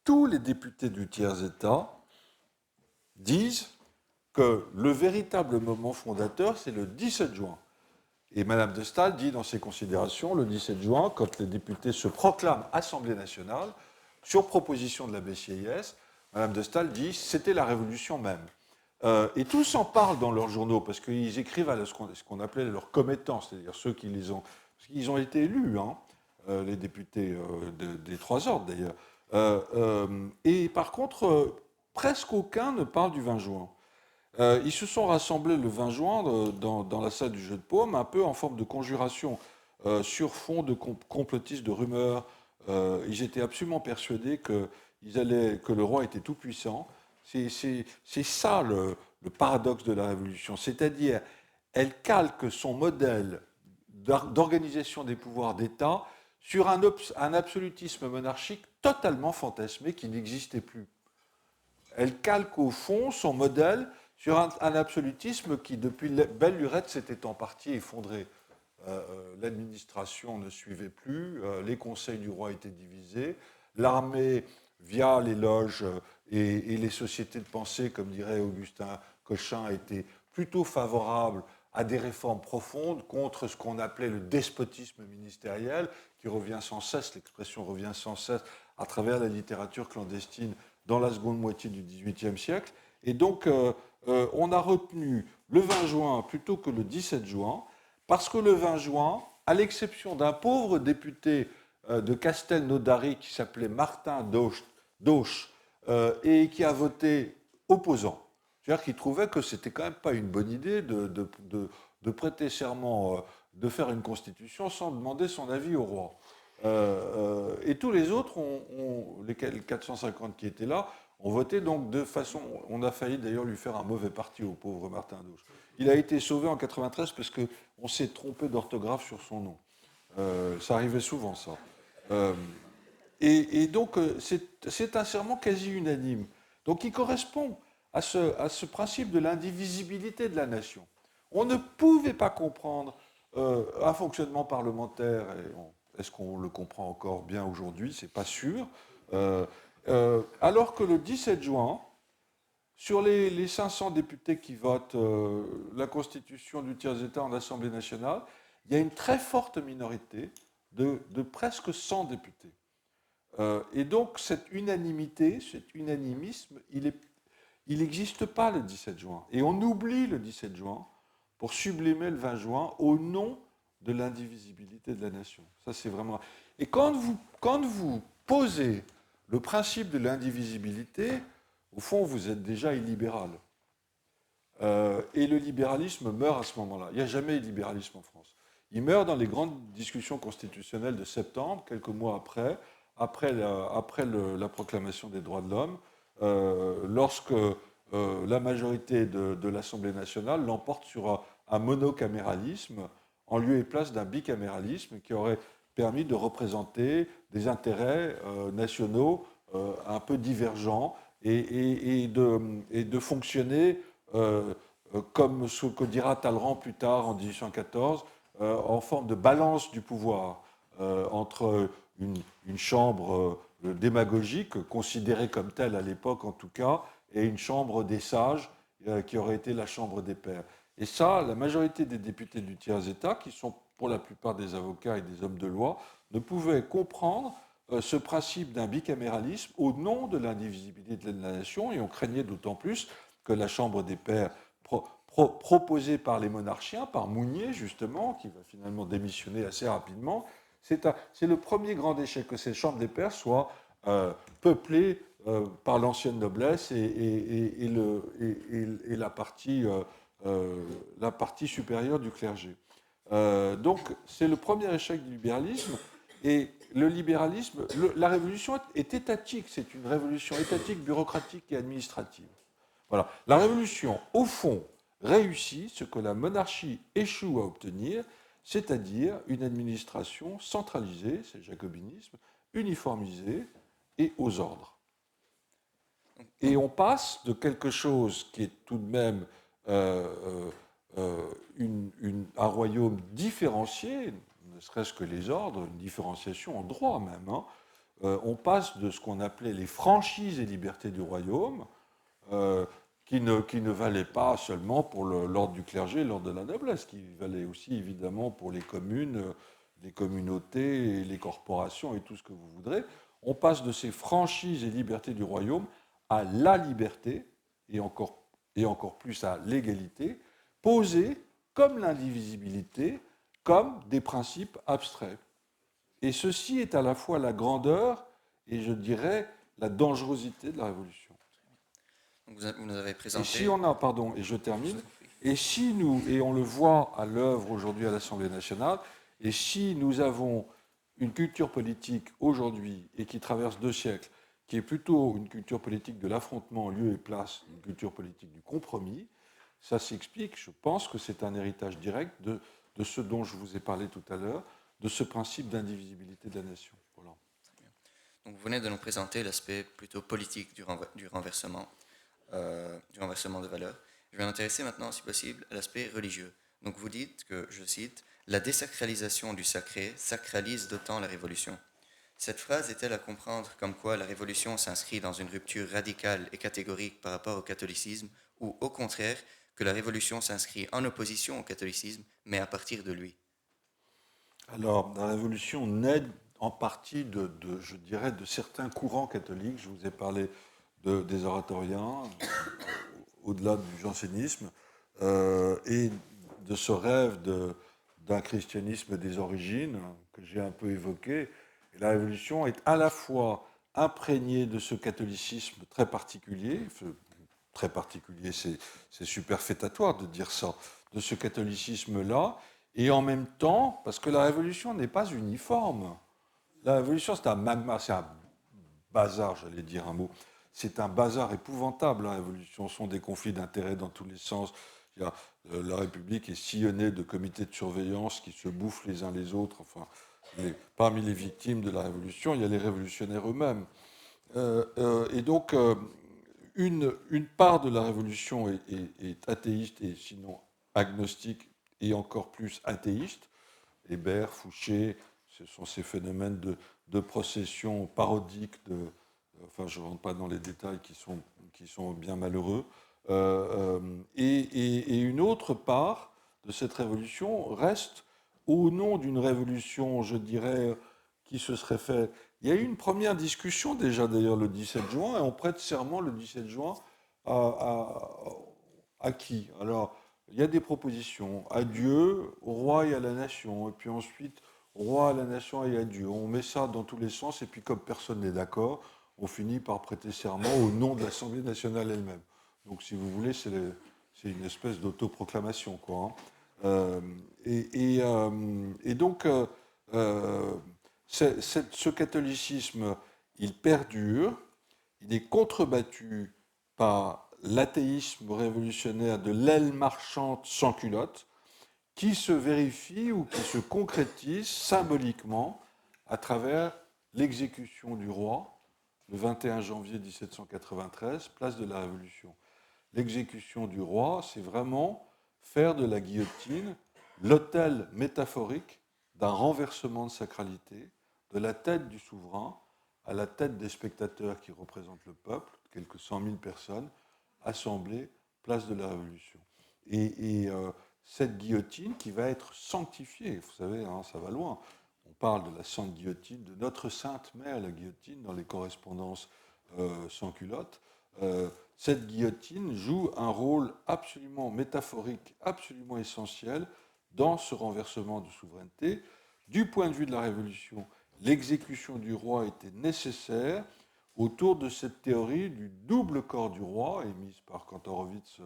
tous les députés du tiers-État disent que le véritable moment fondateur, c'est le 17 juin. Et Madame de Staël dit dans ses considérations, le 17 juin, quand les députés se proclament Assemblée nationale, sur proposition de la BCIS, Madame de Staël dit c'était la révolution même. Et tous en parlent dans leurs journaux, parce qu'ils écrivent à ce qu'on appelait leurs commettants, c'est-à-dire ceux qui les ont... Parce qu'ils ont été élus, hein, les députés des 3 ordres d'ailleurs. Et par contre, presque aucun ne parle du 20 juin. Ils se sont rassemblés le 20 juin dans la salle du jeu de paume, un peu en forme de conjuration sur fond de complotistes, de rumeurs. Ils étaient absolument persuadés que le roi était tout-puissant. C'est ça le paradoxe de la Révolution. C'est-à-dire, elle calque son modèle d'organisation des pouvoirs d'État sur un absolutisme monarchique totalement fantasmé qui n'existait plus. Elle calque au fond son modèle sur un absolutisme qui, depuis belle lurette, s'était en partie effondré. l'administration ne suivait plus, les conseils du roi étaient divisés, l'armée, via les loges et les sociétés de pensée, comme dirait Augustin Cochin, était plutôt favorable à des réformes profondes contre ce qu'on appelait le despotisme ministériel, qui revient sans cesse, l'expression revient sans cesse à travers la littérature clandestine dans la seconde moitié du XVIIIe siècle. Et donc, on a retenu le 20 juin plutôt que le 17 juin, parce que le 20 juin, à l'exception d'un pauvre député de Castelnaudary qui s'appelait Martin d'Auch et qui a voté opposant, c'est-à-dire qu'il trouvait que c'était quand même pas une bonne idée de prêter serment, de faire une constitution sans demander son avis au roi. Et tous les autres, les 450 qui étaient là, ont voté donc de façon... On a failli d'ailleurs lui faire un mauvais parti au pauvre Martin d'Auch. Il a été sauvé en 93 parce qu'on s'est trompé d'orthographe sur son nom. Ça arrivait souvent, ça. Et donc, c'est un serment quasi unanime. Donc, il correspond à ce principe de l'indivisibilité de la nation. On ne pouvait pas comprendre un fonctionnement parlementaire, et est-ce qu'on le comprend encore bien aujourd'hui? C'est pas sûr. Alors que le 17 juin, sur les 500 députés qui votent la constitution du tiers-État en Assemblée nationale, il y a une très forte minorité de presque 100 députés. Et donc, cette unanimité, cet unanimisme, il n'existe pas le 17 juin. Et on oublie le 17 juin pour sublimer le 20 juin au nom de l'indivisibilité de la nation. Ça, c'est vraiment... Et quand vous posez le principe de l'indivisibilité, au fond, vous êtes déjà illibéral. Et le libéralisme meurt à ce moment-là. Il n'y a jamais eu de libéralisme en France. Il meurt dans les grandes discussions constitutionnelles de septembre, quelques mois après la proclamation des droits de l'homme, lorsque la majorité de l'Assemblée nationale l'emporte sur un monocaméralisme en lieu et place d'un bicaméralisme qui aurait permis de représenter des intérêts nationaux un peu divergents et de fonctionner comme ce que dira Talleyrand plus tard en 1814, en forme de balance du pouvoir entre une chambre démagogique, considérée comme telle à l'époque en tout cas, et une chambre des sages qui aurait été la chambre des pairs. Et ça, la majorité des députés du tiers-État, qui sont pour la plupart des avocats et des hommes de loi, ne pouvaient comprendre ce principe d'un bicaméralisme au nom de l'indivisibilité de la nation, et on craignait d'autant plus que la chambre des pairs proposée par les monarchiens, par Mounier justement, qui va finalement démissionner assez rapidement, c'est le premier grand échec que cette chambre des pairs soit peuplée par l'ancienne noblesse et la partie supérieure du clergé. Donc c'est le premier échec du libéralisme. Et le libéralisme, la révolution est étatique, c'est une révolution étatique, bureaucratique et administrative. Voilà. La révolution, au fond, réussit ce que la monarchie échoue à obtenir, c'est-à-dire une administration centralisée, c'est le jacobinisme, uniformisée et aux ordres. Et on passe de quelque chose qui est tout de même un royaume différencié, ne serait-ce que les ordres, une différenciation en droit même. On passe de ce qu'on appelait les franchises et libertés du royaume, qui ne valaient pas seulement pour l'ordre du clergé et l'ordre de la noblesse, qui valaient aussi évidemment pour les communes, les communautés, et les corporations et tout ce que vous voudrez. On passe de ces franchises et libertés du royaume à la liberté, et encore plus à l'égalité, posées comme l'indivisibilité, comme des principes abstraits. Et ceci est à la fois la grandeur et, je dirais, la dangerosité de la Révolution. Vous nous avez présenté... Et si on a, pardon, et je termine, et on le voit à l'œuvre aujourd'hui à l'Assemblée nationale, et si nous avons une culture politique aujourd'hui, et qui traverse 2 siècles, qui est plutôt une culture politique de l'affrontement en lieu et place, une culture politique du compromis, ça s'explique, je pense que c'est un héritage direct de ce dont je vous ai parlé tout à l'heure, de ce principe d'indivisibilité de la nation. Voilà. Donc vous venez de nous présenter l'aspect plutôt politique du renversement de valeurs. Je vais m'intéresser maintenant, si possible, à l'aspect religieux. Donc vous dites que, je cite, La désacralisation du sacré sacralise d'autant la révolution. Cette phrase est-elle à comprendre comme quoi la révolution s'inscrit dans une rupture radicale et catégorique par rapport au catholicisme, ou au contraire, que la révolution s'inscrit en opposition au catholicisme, mais à partir de lui? Alors, la Révolution naît en partie je dirais, de certains courants catholiques. Je vous ai parlé des oratoriens, au-delà du jansénisme, et de ce rêve d'un christianisme des origines que j'ai un peu évoqué. Et la Révolution est à la fois imprégnée de ce catholicisme très particulier, c'est superfétatoire de dire ça, de ce catholicisme-là, et en même temps, parce que la Révolution n'est pas uniforme. La Révolution, c'est un magma, c'est un bazar, j'allais dire un mot. C'est un bazar épouvantable, la Révolution. Ce sont des conflits d'intérêts dans tous les sens. La République est sillonnée de comités de surveillance qui se bouffent les uns les autres. Enfin, parmi les victimes de la Révolution, il y a les révolutionnaires eux-mêmes. Et donc, une part de la Révolution est athéiste, et sinon agnostique, et encore plus athéiste. Hébert, Fouché, ce sont ces phénomènes de procession parodique, enfin je ne rentre pas dans les détails qui sont bien malheureux. Et une autre part de cette révolution reste au nom d'une révolution, je dirais, qui se serait fait. Il y a eu une première discussion déjà d'ailleurs le 17 juin, et on prête serment le 17 juin à qui? Alors, il y a des propositions à Dieu, au roi et à la nation, et puis ensuite au roi, à la nation et à Dieu. On met ça dans tous les sens, et puis comme personne n'est d'accord, on finit par prêter serment au nom de l'Assemblée nationale elle-même. Donc, si vous voulez, c'est une espèce d'autoproclamation, quoi. Et donc, ce catholicisme, il perdure, il est contrebattu par l'athéisme révolutionnaire de l'aile marchande sans culotte, qui se vérifie ou qui se concrétise symboliquement à travers l'exécution du roi, le 21 janvier 1793, place de la Révolution. L'exécution du roi, c'est vraiment faire de la guillotine l'autel métaphorique d'un renversement de sacralité, de la tête du souverain à la tête des spectateurs qui représentent le peuple, quelques 100 000 personnes, assemblées, place de la Révolution. Et cette guillotine qui va être sanctifiée, vous savez, hein, ça va loin. On parle de la sainte guillotine, de notre sainte mère, la guillotine, dans les correspondances sans culotte. Cette guillotine joue un rôle absolument métaphorique, absolument essentiel dans ce renversement de souveraineté. Du point de vue de la Révolution, l'exécution du roi était nécessaire autour de cette théorie du double corps du roi, émise par Kantorowicz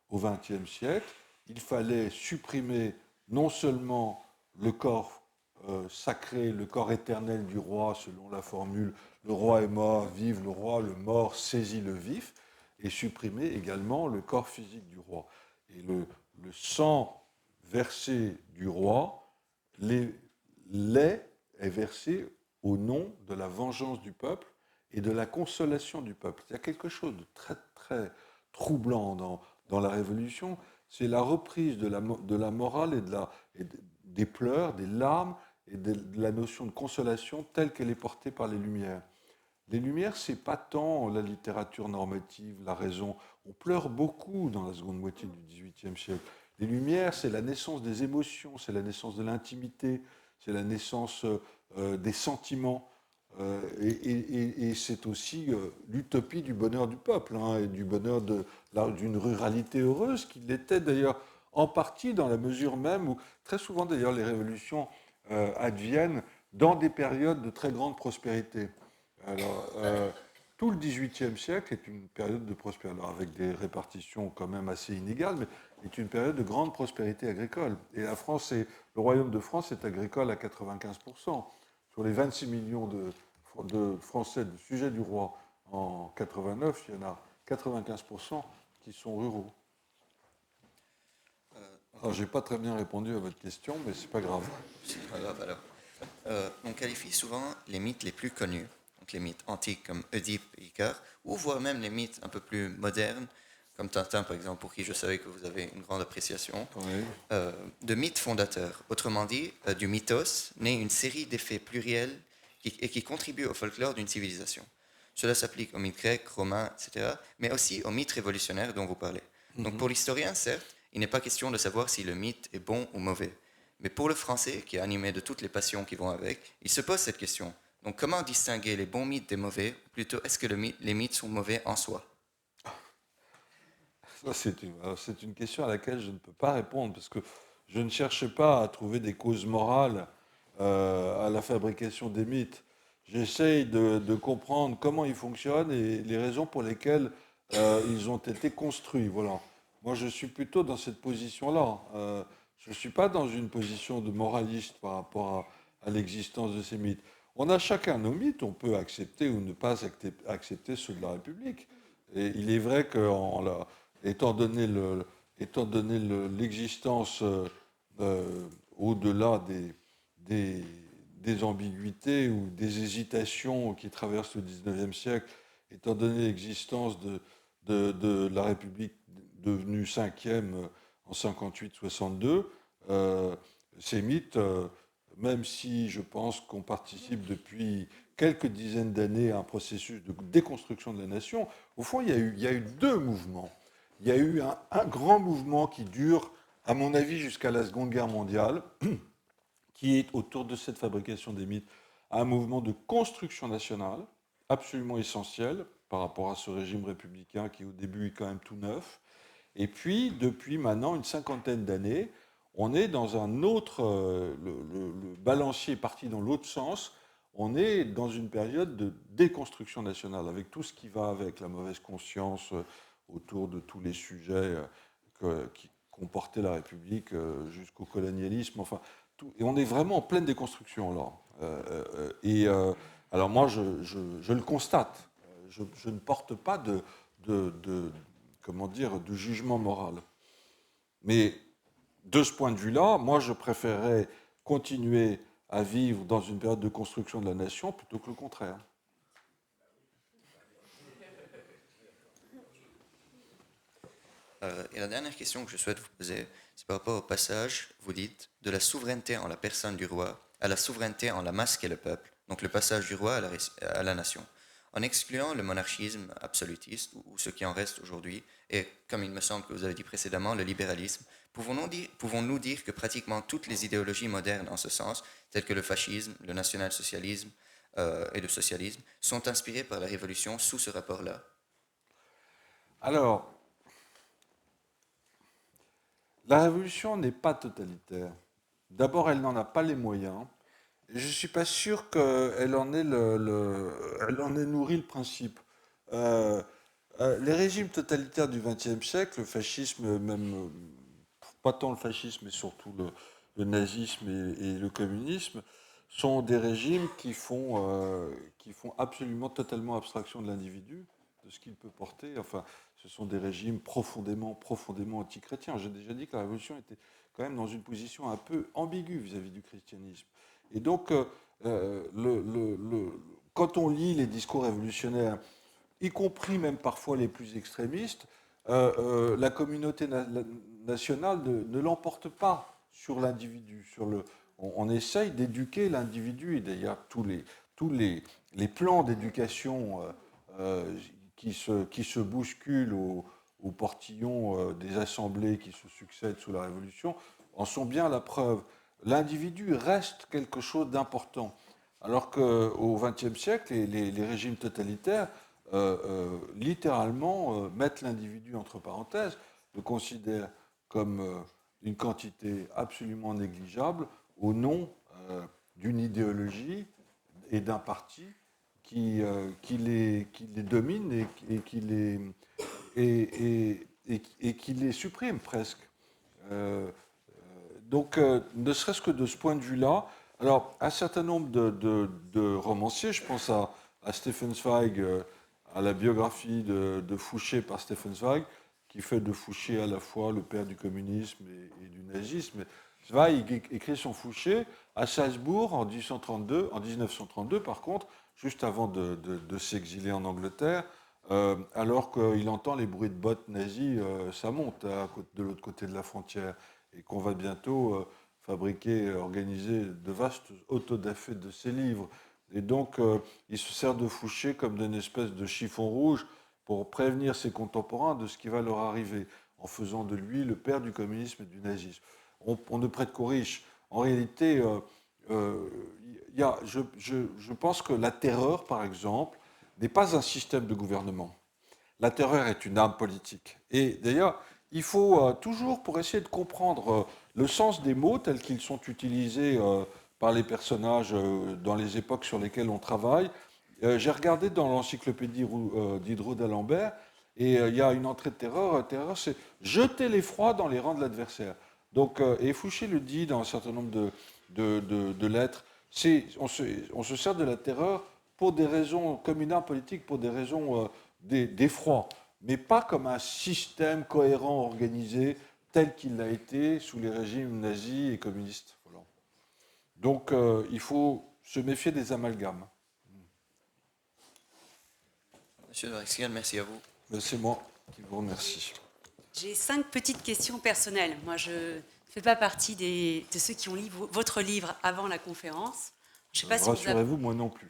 au XXe siècle. Il fallait supprimer non seulement le corps sacré, le corps éternel du roi, selon la formule « le roi est mort, vive le roi, le mort saisit le vif », et supprimer également le corps physique du roi. Et le sang versé du roi, lait est versé au nom de la vengeance du peuple et de la consolation du peuple. Il y a quelque chose de très, très troublant dans la Révolution, c'est la reprise de la morale et des pleurs, des larmes, et de la notion de consolation telle qu'elle est portée par les Lumières. Les Lumières, ce n'est pas tant la littérature normative, la raison. On pleure beaucoup dans la seconde moitié du XVIIIe siècle. Les Lumières, c'est la naissance des émotions, c'est la naissance de l'intimité, c'est la naissance des sentiments. Et c'est aussi l'utopie du bonheur du peuple, hein, et du bonheur d'une ruralité heureuse, qui l'était d'ailleurs en partie dans la mesure même où, très souvent d'ailleurs, les révolutions adviennent dans des périodes de très grande prospérité. Alors, tout le XVIIIe siècle est une période de prospérité, alors avec des répartitions quand même assez inégales, mais est une période de grande prospérité agricole. Et le royaume de France est agricole à 95%. Sur les 26 millions de Français, de sujets du roi en 89, il y en a 95% qui sont ruraux. Alors, je n'ai pas très bien répondu à votre question, mais ce n'est pas grave. C'est pas grave alors. On qualifie souvent les mythes les plus connus, donc les mythes antiques comme Oedipe et Icare, ou voire même les mythes un peu plus modernes, comme Tintin par exemple, pour qui je savais que vous avez une grande appréciation, Oui. de mythe fondateur. Autrement dit, du mythos naît une série d'effets pluriels qui contribuent au folklore d'une civilisation. Cela s'applique aux mythes grecs, romains, etc., mais aussi aux mythes révolutionnaires dont vous parlez. Donc pour l'historien, certes, il n'est pas question de savoir si le mythe est bon ou mauvais. Mais pour le français, qui est animé de toutes les passions qui vont avec, il se pose cette question. Donc comment distinguer les bons mythes des mauvais? Ou plutôt, est-ce que les mythes sont mauvais en soi? Ça, c'est une question à laquelle je ne peux pas répondre parce que je ne cherche pas à trouver des causes morales à la fabrication des mythes. J'essaye de comprendre comment ils fonctionnent et les raisons pour lesquelles ils ont été construits. Voilà. Moi, je suis plutôt dans cette position-là. Je ne suis pas dans une position de moraliste par rapport à l'existence de ces mythes. On a chacun nos mythes, on peut accepter ou ne pas accepter ceux de la République. Et il est vrai qu'en étant donné l'existence au-delà des ambiguïtés ou des hésitations qui traversent le XIXe siècle, étant donné l'existence de la République devenue cinquième en 58-62, ces mythes, même si je pense qu'on participe depuis quelques dizaines d'années à un processus de déconstruction de la nation, au fond, il y a eu deux mouvements. Il y a eu un grand mouvement qui dure, à mon avis, jusqu'à la Seconde Guerre mondiale, qui est autour de cette fabrication des mythes, un mouvement de construction nationale, absolument essentiel par rapport à ce régime républicain qui, au début, est quand même tout neuf. Et puis, depuis maintenant une cinquantaine d'années, on est dans un autre, le balancier est parti dans l'autre sens, on est dans une période de déconstruction nationale, avec tout ce qui va avec, la mauvaise conscience autour de tous les sujets qui comportaient la République jusqu'au colonialisme, enfin, tout, et on est vraiment en pleine déconstruction là. Alors moi, je le constate, je ne porte pas comment dire, de jugement moral. Mais de ce point de vue-là, moi, je préférerais continuer à vivre dans une période de construction de la nation plutôt que le contraire. Et la dernière question que je souhaite vous poser, c'est par rapport au passage, vous dites, de la souveraineté en la personne du roi à la souveraineté en la masse qu'est le peuple, donc le passage du roi à la nation. En excluant le monarchisme absolutiste, ou ce qui en reste aujourd'hui, et comme il me semble que vous avez dit précédemment, le libéralisme, pouvons-nous dire que pratiquement toutes les idéologies modernes en ce sens, telles que le fascisme, le national-socialisme et le socialisme, sont inspirées par la Révolution sous ce rapport-là? Alors, la Révolution n'est pas totalitaire. D'abord, elle n'en a pas les moyens. Je ne suis pas sûr qu'elle en ait elle en ait nourri le principe. Les régimes totalitaires du XXe siècle, le fascisme, même pas tant le fascisme, mais surtout le nazisme et le communisme, sont des régimes qui font absolument totalement abstraction de l'individu, de ce qu'il peut porter. Enfin, ce sont des régimes profondément antichrétiens. J'ai déjà dit que la Révolution était quand même dans une position un peu ambiguë vis-à-vis du christianisme. Et donc, quand on lit les discours révolutionnaires, y compris même parfois les plus extrémistes, la communauté nationale ne l'emporte pas sur l'individu. On essaye d'éduquer l'individu, et d'ailleurs tous les plans d'éducation qui se bousculent au portillon des assemblées qui se succèdent sous la Révolution en sont bien la preuve. L'individu reste quelque chose d'important. Alors qu'au XXe siècle, les régimes totalitaires, littéralement, mettent l'individu entre parenthèses, le considèrent comme une quantité absolument négligeable au nom d'une idéologie et d'un parti qui les domine et qui les supprime presque. Donc, ne serait-ce que de ce point de vue-là, alors un certain nombre de romanciers, je pense à Stefan Zweig, à la biographie de Fouché par Stefan Zweig, qui fait de Fouché à la fois le père du communisme et du nazisme. Zweig écrit son Fouché à Salzbourg en 1932, par contre, juste avant de s'exiler en Angleterre, alors qu'il entend les bruits de bottes nazis, ça monte de l'autre côté de la frontière, et qu'on va bientôt fabriquer, organiser de vastes autodafés de ses livres. Et donc, il se sert de Fouché comme d'une espèce de chiffon rouge pour prévenir ses contemporains de ce qui va leur arriver, en faisant de lui le père du communisme et du nazisme. On ne prête qu'aux riches. En réalité, je pense que la terreur, par exemple, n'est pas un système de gouvernement. La terreur est une arme politique. Et d'ailleurs, il faut toujours, pour essayer de comprendre le sens des mots tels qu'ils sont utilisés par les personnages dans les époques sur lesquelles on travaille, j'ai regardé dans l'encyclopédie Diderot d'Alembert, et il y a une entrée de terreur. Terreur, c'est jeter l'effroi dans les rangs de l'adversaire. Donc, et Fouché le dit dans un certain nombre de lettres, on se sert de la terreur pour des raisons, comme une arme politique, pour des raisons d'effroi, mais pas comme un système cohérent, organisé, tel qu'il l'a été sous les régimes nazis et communistes. Voilà. Donc, il faut se méfier des amalgames. Monsieur Rexian, merci à vous. C'est moi qui vous remercie. J'ai 5 petites questions personnelles. Moi, je ne fais pas partie de ceux qui ont lu votre livre avant la conférence. Je sais pas si rassurez-vous, moi non plus.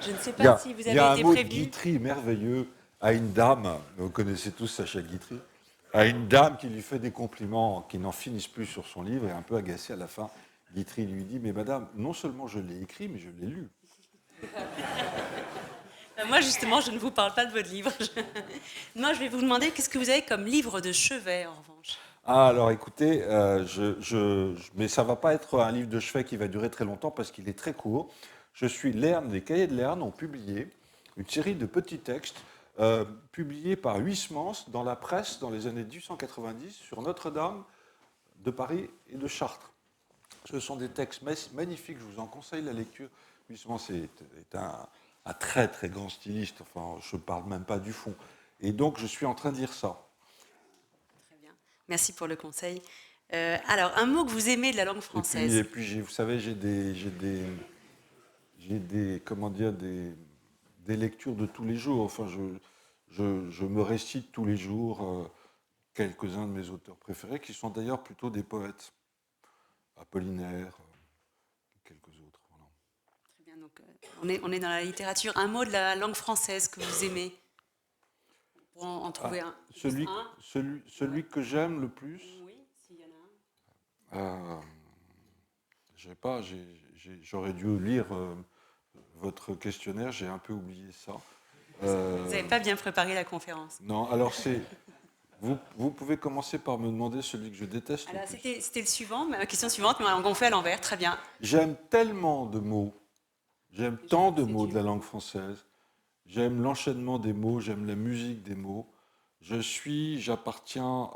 Je ne sais pas si vous avez été prévenu. Il y a un mot de Guitry merveilleux à une dame, vous connaissez tous Sacha Guitry, à une dame qui lui fait des compliments qui n'en finissent plus sur son livre, et un peu agacée à la fin, Guitry lui dit « Mais madame, non seulement je l'ai écrit, mais je l'ai lu. » Moi, justement, je ne vous parle pas de votre livre. Moi, je vais vous demander qu'est-ce que vous avez comme livre de chevet, en revanche. Ah, alors écoutez, mais ça ne va pas être un livre de chevet qui va durer très longtemps parce qu'il est très court. Les Cahiers de Lerne ont publié une série de petits textes publiés par Huysmans dans la presse dans les années 1890 sur Notre-Dame de Paris et de Chartres. Ce sont des textes magnifiques, je vous en conseille la lecture. Huysmans est un très très grand styliste, enfin je ne parle même pas du fond. Et donc je suis en train de lire ça. Très bien, merci pour le conseil. Alors, un mot que vous aimez de la langue française. Et puis vous savez, j'ai des lectures de tous les jours. Enfin, je me récite tous les jours quelques-uns de mes auteurs préférés, qui sont d'ailleurs plutôt des poètes. Apollinaire, quelques autres. Voilà. Très bien, donc on est dans la littérature. Un mot de la langue française que vous aimez, pour en trouver un. Celui que j'aime le plus. Oui, s'il y en a un. Je sais pas, j'aurais dû lire votre questionnaire, j'ai un peu oublié ça. Vous n'avez pas bien préparé la conférence. Non, alors c'est... Vous pouvez commencer par me demander celui que je déteste. Alors, c'était le suivant, ma question suivante, mais on fait à l'envers, très bien. J'aime tellement de mots, j'aime tant de mots de la langue française, j'aime l'enchaînement des mots, j'aime la musique des mots. J'appartiens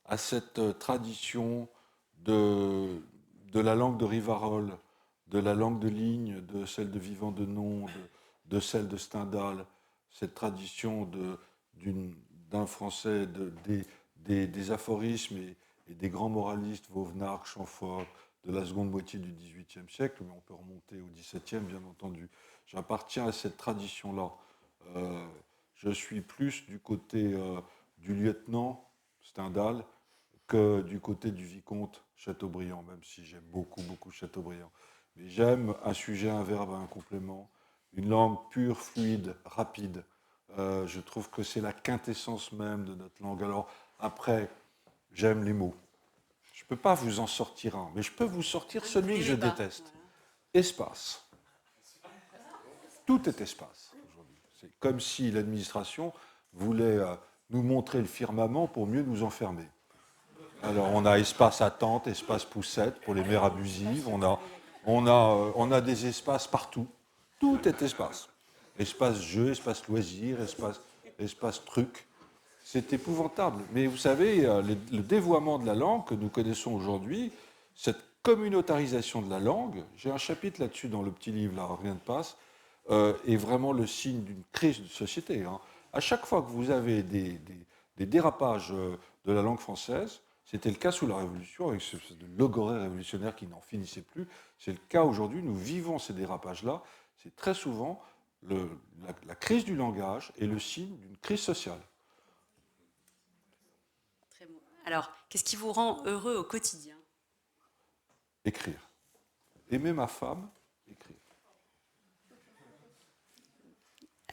à cette tradition de la langue de Rivarol, de la langue de Ligne, de celle de Vivant de Non, de celle de Stendhal, cette tradition d'un français, des aphorismes et des grands moralistes, Vauvenargues, Chamfort, de la seconde moitié du XVIIIe siècle, mais on peut remonter au XVIIe, bien entendu. J'appartiens à cette tradition-là. Je suis plus du côté du lieutenant Stendhal que du côté du vicomte Chateaubriand, même si j'aime beaucoup, beaucoup Chateaubriand. Mais j'aime un sujet, un verbe, un complément, une langue pure, fluide, rapide. Je trouve que c'est la quintessence même de notre langue. Alors, après, j'aime les mots. Je ne peux pas vous en sortir un, mais je peux vous sortir celui que je déteste. Voilà. Espace. Tout est espace aujourd'hui. C'est comme si l'administration voulait nous montrer le firmament pour mieux nous enfermer. Alors, on a espace attente, espace poussette pour les mères abusives. On a des espaces partout. Tout est espace. Espace jeu, espace loisir, espace truc. C'est épouvantable. Mais vous savez, le dévoiement de la langue que nous connaissons aujourd'hui, cette communautarisation de la langue, j'ai un chapitre là-dessus dans le petit livre, là, Rien ne passe, est vraiment le signe d'une crise de société. Hein. À chaque fois que vous avez des dérapages de la langue française, c'était le cas sous la Révolution, avec ce logorrhée révolutionnaire qui n'en finissait plus, c'est le cas aujourd'hui, nous vivons ces dérapages-là, c'est très souvent la crise du langage est le signe d'une crise sociale. Très bon. Alors, qu'est-ce qui vous rend heureux au quotidien? Écrire. Aimer ma femme, écrire.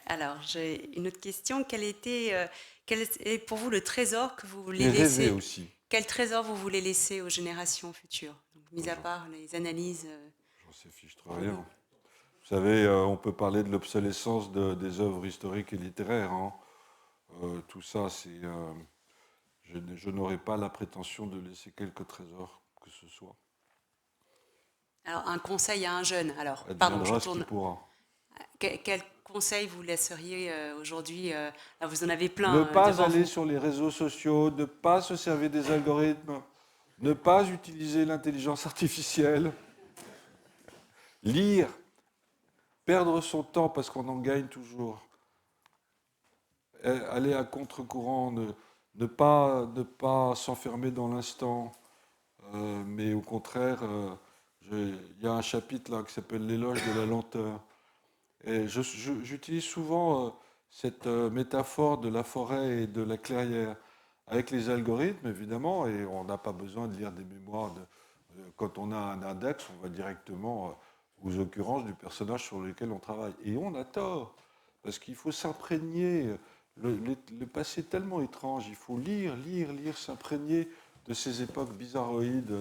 Alors, j'ai une autre question. Quel est pour vous le trésor que vous voulez Et laisser? rêver aussi. Quel trésor vous voulez laisser aux générations futures? Donc, mis à part les analyses. J'en sais fichtre rien. Vous savez, on peut parler de l'obsolescence des œuvres historiques et littéraires. Hein. Tout ça, c'est... je n'aurais pas la prétention de laisser quelques trésors que ce soit. Alors, un conseil à un jeune. Alors, Elle pardon, deviendra je ce qu'il tourne. pourra. Quel conseil vous laisseriez aujourd'hui? Là, vous en avez plein. Ne pas devant aller vous. sur les réseaux sociaux, ne pas se servir des algorithmes, ne pas utiliser l'intelligence artificielle, lire, perdre son temps parce qu'on en gagne toujours, aller à contre-courant, ne pas s'enfermer dans l'instant, mais au contraire, il y a un chapitre là qui s'appelle l'éloge de la lenteur. Et j'utilise souvent cette métaphore de la forêt et de la clairière. Avec les algorithmes, évidemment, et on n'a pas besoin de lire des mémoires. Quand on a un index, on va directement aux occurrences du personnage sur lequel on travaille. Et on a tort, parce qu'il faut s'imprégner. Le passé est tellement étrange, il faut lire, s'imprégner de ces époques bizarroïdes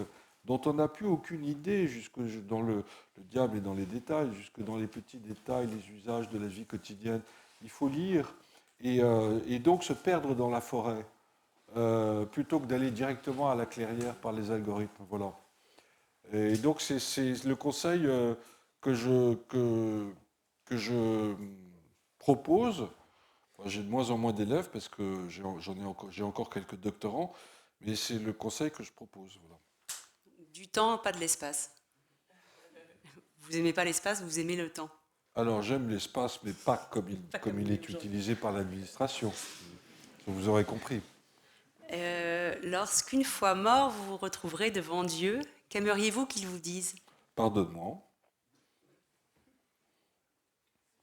dont on n'a plus aucune idée, jusque dans le diable et dans les détails, jusque dans les petits détails, les usages de la vie quotidienne. Il faut lire et donc se perdre dans la forêt, plutôt que d'aller directement à la clairière par les algorithmes. Voilà. Et donc c'est le conseil que je propose. J'ai de moins en moins d'élèves parce que j'ai encore quelques doctorants, mais c'est le conseil que je propose. Voilà. Du temps, pas de l'espace. Vous aimez pas l'espace, vous aimez le temps. Alors j'aime l'espace, mais pas comme il est utilisé par l'administration. Vous aurez compris. Lorsqu'une fois mort, vous vous retrouverez devant Dieu, qu'aimeriez-vous qu'il vous dise? Pardonne-moi.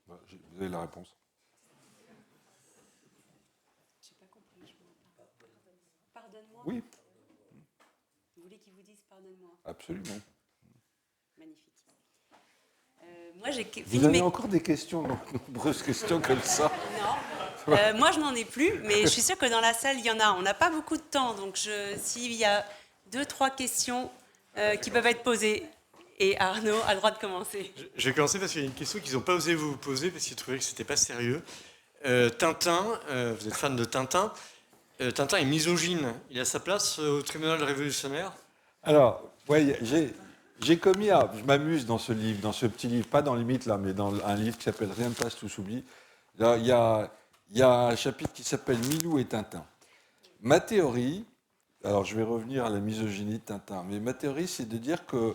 Vous avez la réponse. Je n'ai pas compris. Pardonne-moi. Oui, Vous voulez qu'il vous dise pardonne-moi? absolument. Magnifique. Moi, j'ai Vous fini avez mes... encore des questions, de nombreuses questions comme ça. Non. Moi, je n'en ai plus, mais je suis sûre que dans la salle, il y en a. On n'a pas beaucoup de temps, donc s'il y a 2-3 questions qui peuvent être posées, et Arnaud a le droit de commencer. Je vais commencer parce qu'il y a une question qu'ils n'ont pas osé vous poser parce qu'ils trouvaient que c'était pas sérieux. Tintin, vous êtes fan de Tintin. Tintin est misogyne. Il a sa place au tribunal révolutionnaire? Alors, ouais, j'ai commis je m'amuse dans ce livre, dans ce petit livre, pas dans Limite là, mais dans un livre qui s'appelle Rien ne passe, tout s'oublie. Là, il y a un chapitre qui s'appelle Milou et Tintin. Ma théorie, alors je vais revenir à la misogynie de Tintin, mais ma théorie c'est de dire que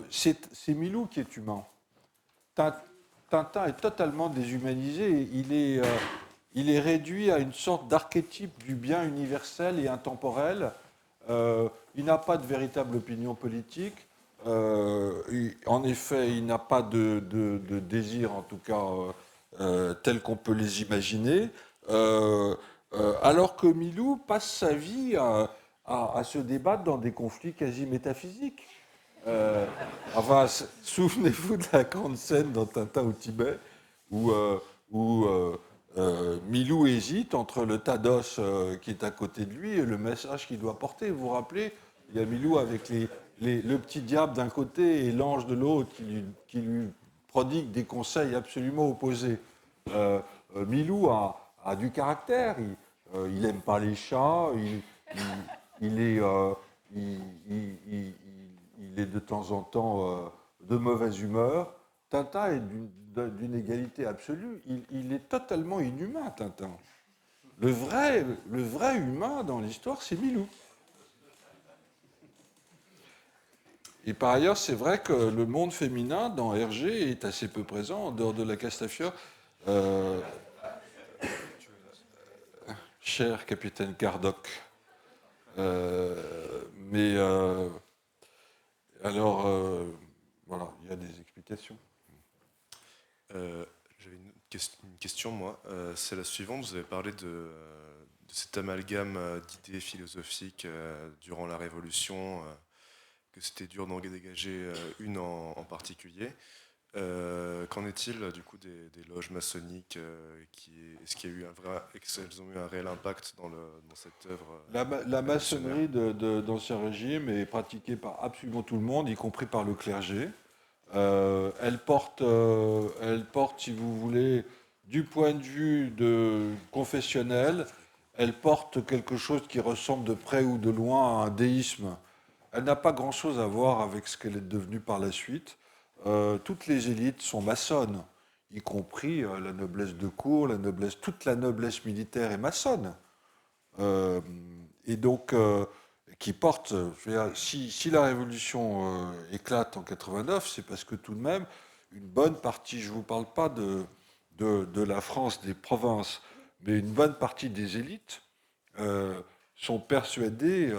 c'est Milou qui est humain. Tintin est totalement déshumanisé, il est réduit à une sorte d'archétype du bien universel et intemporel. Il n'a pas de véritable opinion politique. En effet, il n'a pas de désir, en tout cas, tel qu'on peut les imaginer. Alors que Milou passe sa vie à se débattre dans des conflits quasi métaphysiques. Enfin, souvenez-vous de la grande scène dans Tintin au Tibet où Milou hésite entre le tas d'os qui est à côté de lui et le message qu'il doit porter. Vous vous rappelez, il y a Milou avec le petit diable d'un côté et l'ange de l'autre qui lui prodigue des conseils absolument opposés. Milou a du caractère, il n'aime pas les chats, il est de temps en temps de mauvaise humeur. Tintin est d'une égalité absolue. Il est totalement inhumain, Tintin. Le vrai humain dans l'histoire, c'est Milou. Et par ailleurs, c'est vrai que le monde féminin dans Hergé est assez peu présent, en dehors de la Castafiore. Cher capitaine Cardoc. Alors, voilà, il y a des explications. J'avais une question, moi. C'est la suivante. Vous avez parlé de cet amalgame d'idées philosophiques durant la Révolution, que c'était dur d'en dégager une en particulier. Qu'en est-il du coup des loges maçonniques est-ce qu'il y a eu est-ce qu'elles ont eu un réel impact dans cette œuvre La maçonnerie d'Ancien Régime est pratiquée par absolument tout le monde, y compris par le clergé. Elle porte, si vous voulez, du point de vue confessionnel, elle porte quelque chose qui ressemble de près ou de loin à un déisme. Elle n'a pas grand-chose à voir avec ce qu'elle est devenue par la suite. Toutes les élites sont maçonnes, y compris la noblesse de cour, toute la noblesse militaire est maçonne. Et donc, qui porte, je veux dire, si la Révolution éclate en 89, c'est parce que tout de même, une bonne partie, je ne vous parle pas de la France, des provinces, mais une bonne partie des élites sont persuadées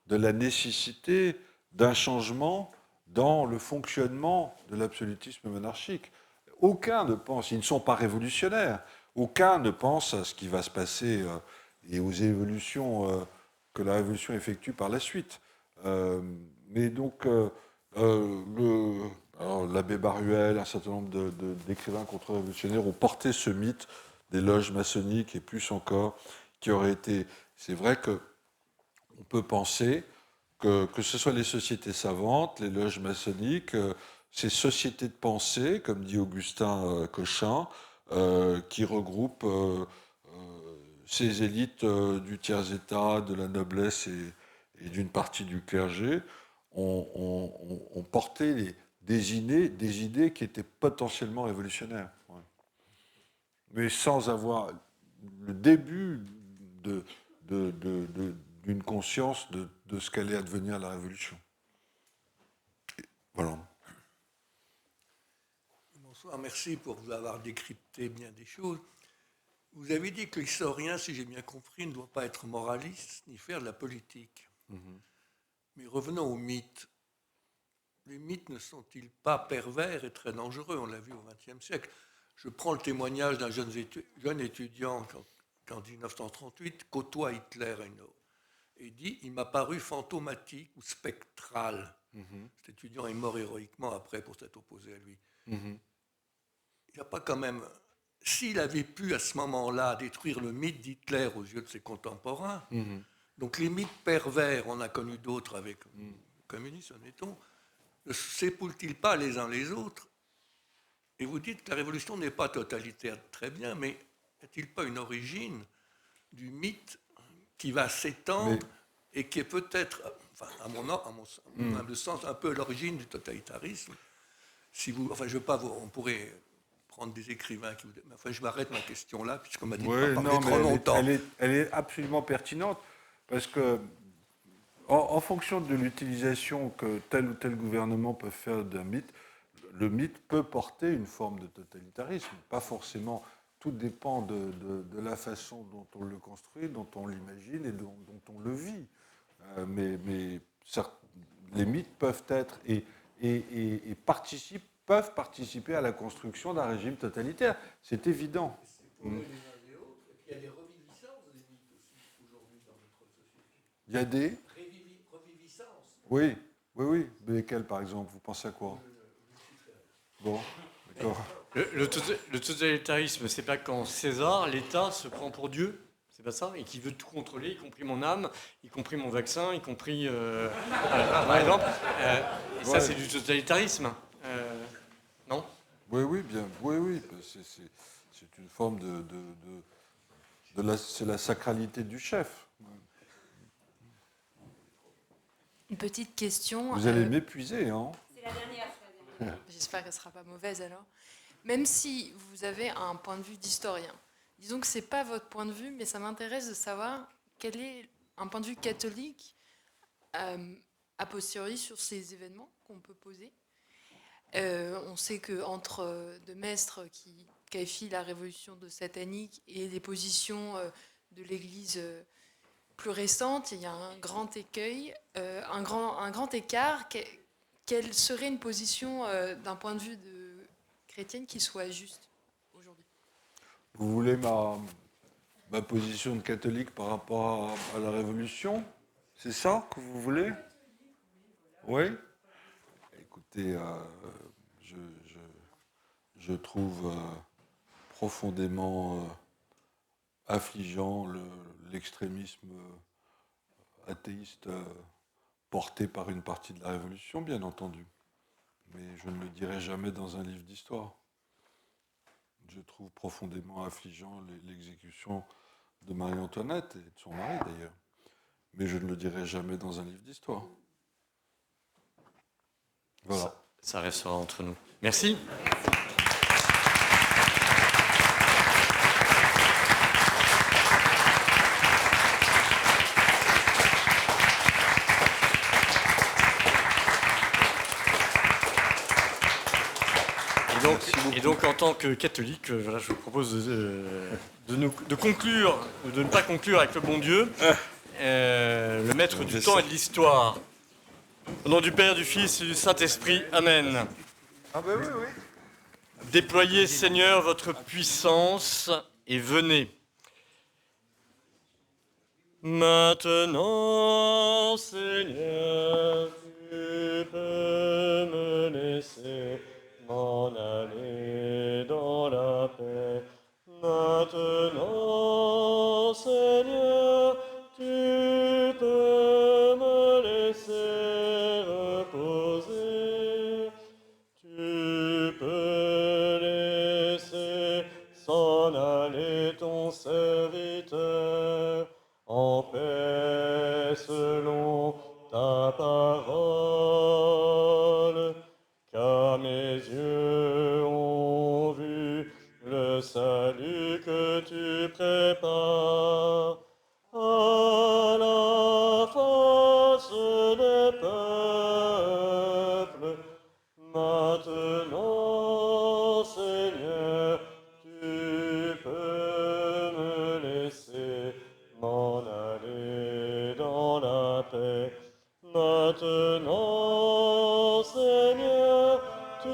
de la nécessité d'un changement dans le fonctionnement de l'absolutisme monarchique. Aucun ne pense, ils ne sont pas révolutionnaires, aucun ne pense à ce qui va se passer et aux évolutions que la Révolution effectue par la suite. Mais donc, l'abbé Baruel, un certain nombre d'écrivains contre-révolutionnaires ont porté ce mythe des loges maçonniques et plus encore, qui aurait été... C'est vrai qu'on peut penser que ce soit les sociétés savantes, les loges maçonniques, ces sociétés de pensée, comme dit Augustin Cochin, qui regroupent ces élites du tiers-état, de la noblesse et d'une partie du clergé, ont porté des idées qui étaient potentiellement révolutionnaires. Ouais. Mais sans avoir le début d'une conscience de ce qu'allait advenir la Révolution. Voilà. Bonsoir, merci pour vous avoir décrypté bien des choses. Vous avez dit que l'historien, si j'ai bien compris, ne doit pas être moraliste ni faire de la politique. Mais revenons aux mythes. Les mythes ne sont-ils pas pervers et très dangereux? On l'a vu au XXe siècle. Je prends le témoignage d'un jeune étudiant qu'en 1938 côtoie Hitler et dit « Il m'a paru fantomatique ou spectral ». Cet étudiant est mort héroïquement après pour s'être opposé à lui. Il n'y a pas quand même... S'il avait pu à ce moment-là détruire le mythe d'Hitler aux yeux de ses contemporains, donc les mythes pervers, on a connu d'autres avec le communisme, admettons, ne s'époulent-ils pas les uns les autres? Et vous dites que la révolution n'est pas totalitaire, très bien, mais n'y a-t-il pas une origine du mythe qui va s'étendre et qui est peut-être, enfin, à mon humble sens, un peu l'origine du totalitarisme? Si vous, enfin, je veux pas, on pourrait prendre des écrivains qui vous... Enfin, je m'arrête ma question là, puisqu'on m'a dit de pas parler trop longtemps. Elle est absolument pertinente, parce que en fonction de l'utilisation que tel ou tel gouvernement peut faire d'un mythe, le mythe peut porter une forme de totalitarisme. Pas forcément, tout dépend de la façon dont on le construit, dont on l'imagine et dont on le vit. Mais les mythes peuvent être peuvent participer à la construction d'un régime totalitaire. C'est évident. Il y a des reviviscences des mythes aussi aujourd'hui dans notre société. Il y a des reviviscences. Oui. Mais lesquels, par exemple? Vous pensez à quoi? Bon, d'accord. Le totalitarisme, c'est pas quand César, l'État, se prend pour Dieu, c'est pas ça, et qui veut tout contrôler, y compris mon âme, y compris mon vaccin, y compris, par exemple. Ça, c'est du totalitarisme, non? Oui, bien. Oui. C'est une forme c'est la sacralité du chef. Une petite question. Vous allez m'épuiser, hein? C'est la dernière. J'espère qu'elle ne sera pas mauvaise alors. Même si vous avez un point de vue d'historien, disons que ce n'est pas votre point de vue, mais ça m'intéresse de savoir quel est un point de vue catholique a posteriori sur ces événements qu'on peut poser. On sait qu'entre de Maistre qui qualifie la révolution de satanique et les positions de l'Église plus récentes, il y a un grand écueil, un grand écart. Quelle serait une position d'un point de vue de chrétienne qui soit juste aujourd'hui? Vous voulez ma position de catholique par rapport à la Révolution? C'est ça que vous voulez? Oui? Écoutez, je trouve profondément affligeant l'extrémisme athéiste porté par une partie de la Révolution, bien entendu. Mais je ne le dirai jamais dans un livre d'histoire. Je trouve profondément affligeant l'exécution de Marie-Antoinette et de son mari d'ailleurs. Mais je ne le dirai jamais dans un livre d'histoire. Voilà. Ça restera entre nous. Merci. Et donc, en tant que catholique, voilà, je vous propose de conclure, ou de ne pas conclure avec le bon Dieu, le maître du temps et de l'histoire. Au nom du Père, du Fils et du Saint-Esprit, Amen. Ah ben oui, oui. Déployez, Seigneur, votre puissance et venez. Maintenant, Seigneur, tu peux me laisser m'en aller dans la paix. Maintenant, Seigneur, tu peux me laisser reposer. Tu peux laisser s'en aller ton serviteur en paix selon ta parole, car mes yeux ont vu le salut que tu prépares à la face des peuples. Maintenant, Seigneur, tu peux me laisser m'en aller dans la paix. Maintenant, Seigneur, tu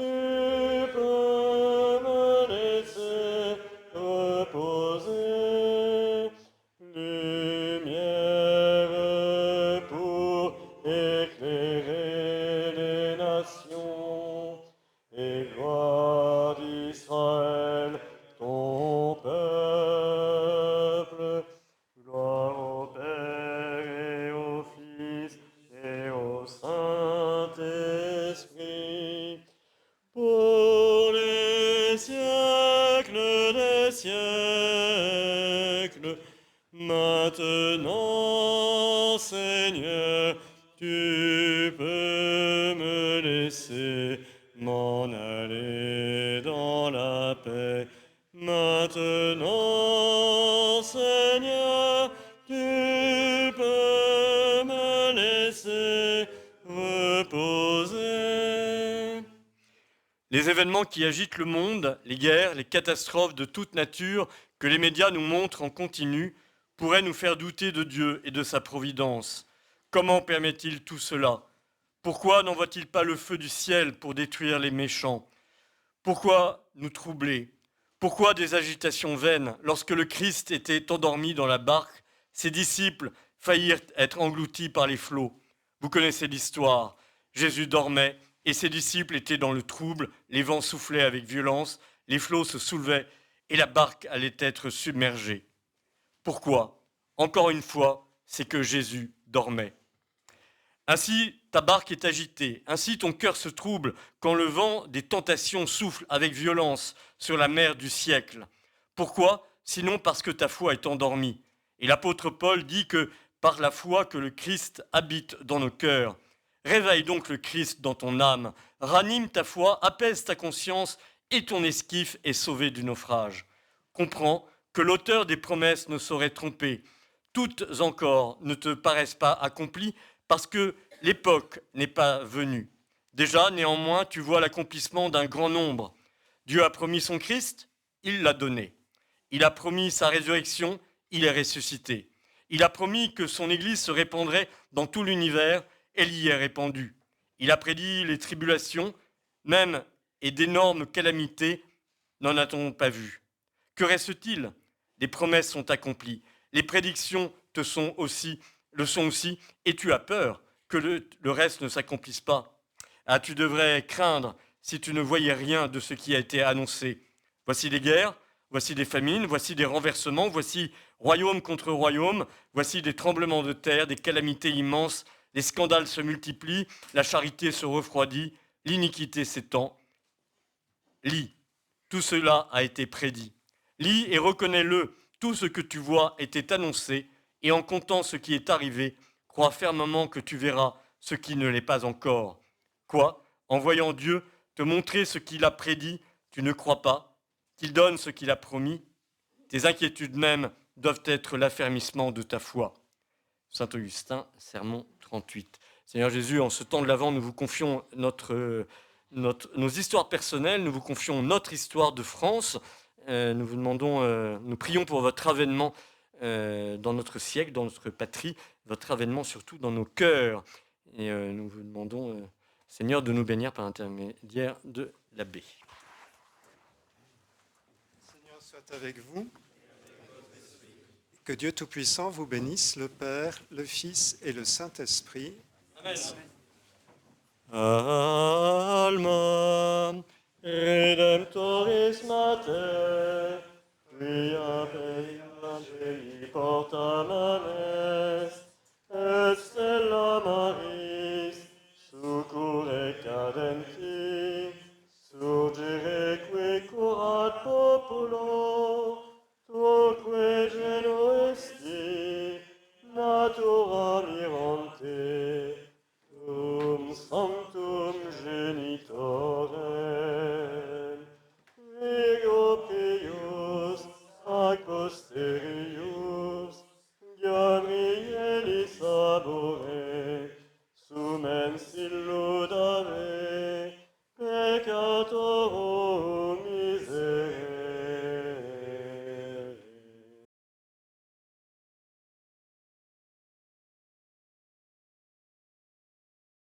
peux me laisser reposer. Lumière pour éclairer les nations et gloire d'Israël, ton peuple. Gloire au Père et au Fils et au Saint-Esprit, pour les siècles des siècles. Maintenant, Seigneur, tu peux me laisser m'en aller dans la paix. Maintenant, Seigneur, tu peux me laisser reposer. Les événements qui agitent le monde, les guerres, les catastrophes de toute nature que les médias nous montrent en continu, pourraient nous faire douter de Dieu et de sa providence. Comment permet-il tout cela? Pourquoi n'envoie-t-il pas le feu du ciel pour détruire les méchants? Pourquoi nous troubler? Pourquoi des agitations vaines? Lorsque le Christ était endormi dans la barque, ses disciples faillirent être engloutis par les flots. Vous connaissez l'histoire. Jésus dormait et ses disciples étaient dans le trouble, les vents soufflaient avec violence, les flots se soulevaient et la barque allait être submergée. Pourquoi? Encore une fois, c'est que Jésus dormait. Ainsi, ta barque est agitée, ainsi ton cœur se trouble quand le vent des tentations souffle avec violence sur la mer du siècle. Pourquoi? Sinon parce que ta foi est endormie. Et l'apôtre Paul dit que par la foi que le Christ habite dans nos cœurs. Réveille donc le Christ dans ton âme, ranime ta foi, apaise ta conscience et ton esquif est sauvé du naufrage. Comprends que l'auteur des promesses ne saurait tromper. Toutes encore ne te paraissent pas accomplies parce que l'époque n'est pas venue. Déjà, néanmoins, tu vois l'accomplissement d'un grand nombre. Dieu a promis son Christ, il l'a donné. Il a promis sa résurrection, il est ressuscité. Il a promis que son Église se répandrait dans tout l'univers, elle y est répandue. Il a prédit les tribulations, même et d'énormes calamités, n'en a-t-on pas vu? Que reste-t-il? Les promesses sont accomplies, les prédictions le sont aussi, et tu as peur que le reste ne s'accomplisse pas. Ah, tu devrais craindre si tu ne voyais rien de ce qui a été annoncé. Voici des guerres, voici des famines, voici des renversements, voici royaume contre royaume, voici des tremblements de terre, des calamités immenses, les scandales se multiplient, la charité se refroidit, l'iniquité s'étend. Lis, tout cela a été prédit. Lis et reconnais-le, tout ce que tu vois était annoncé, et en comptant ce qui est arrivé, crois fermement que tu verras ce qui ne l'est pas encore. Quoi? En voyant Dieu te montrer ce qu'il a prédit, tu ne crois pas qu'il donne ce qu'il a promis? Tes inquiétudes même doivent être l'affermissement de ta foi. Saint Augustin, Sermon 38. Seigneur Jésus, en ce temps de l'Avent, nous vous confions nos histoires personnelles, nous vous confions notre histoire de France. Nous vous demandons, nous prions pour votre avènement dans notre siècle, dans notre patrie, votre avènement surtout dans nos cœurs. Et nous vous demandons, Seigneur, de nous bénir par l'intermédiaire de l'abbé. Seigneur soit avec vous. Que Dieu Tout-Puissant vous bénisse, le Père, le Fils et le Saint-Esprit. Amen. Alma Redemptoris Mater, quia per angeli porta manes, et stella Maris, succurre cadenti, surgereque curat populo, turque geno esti, natura mirante, cum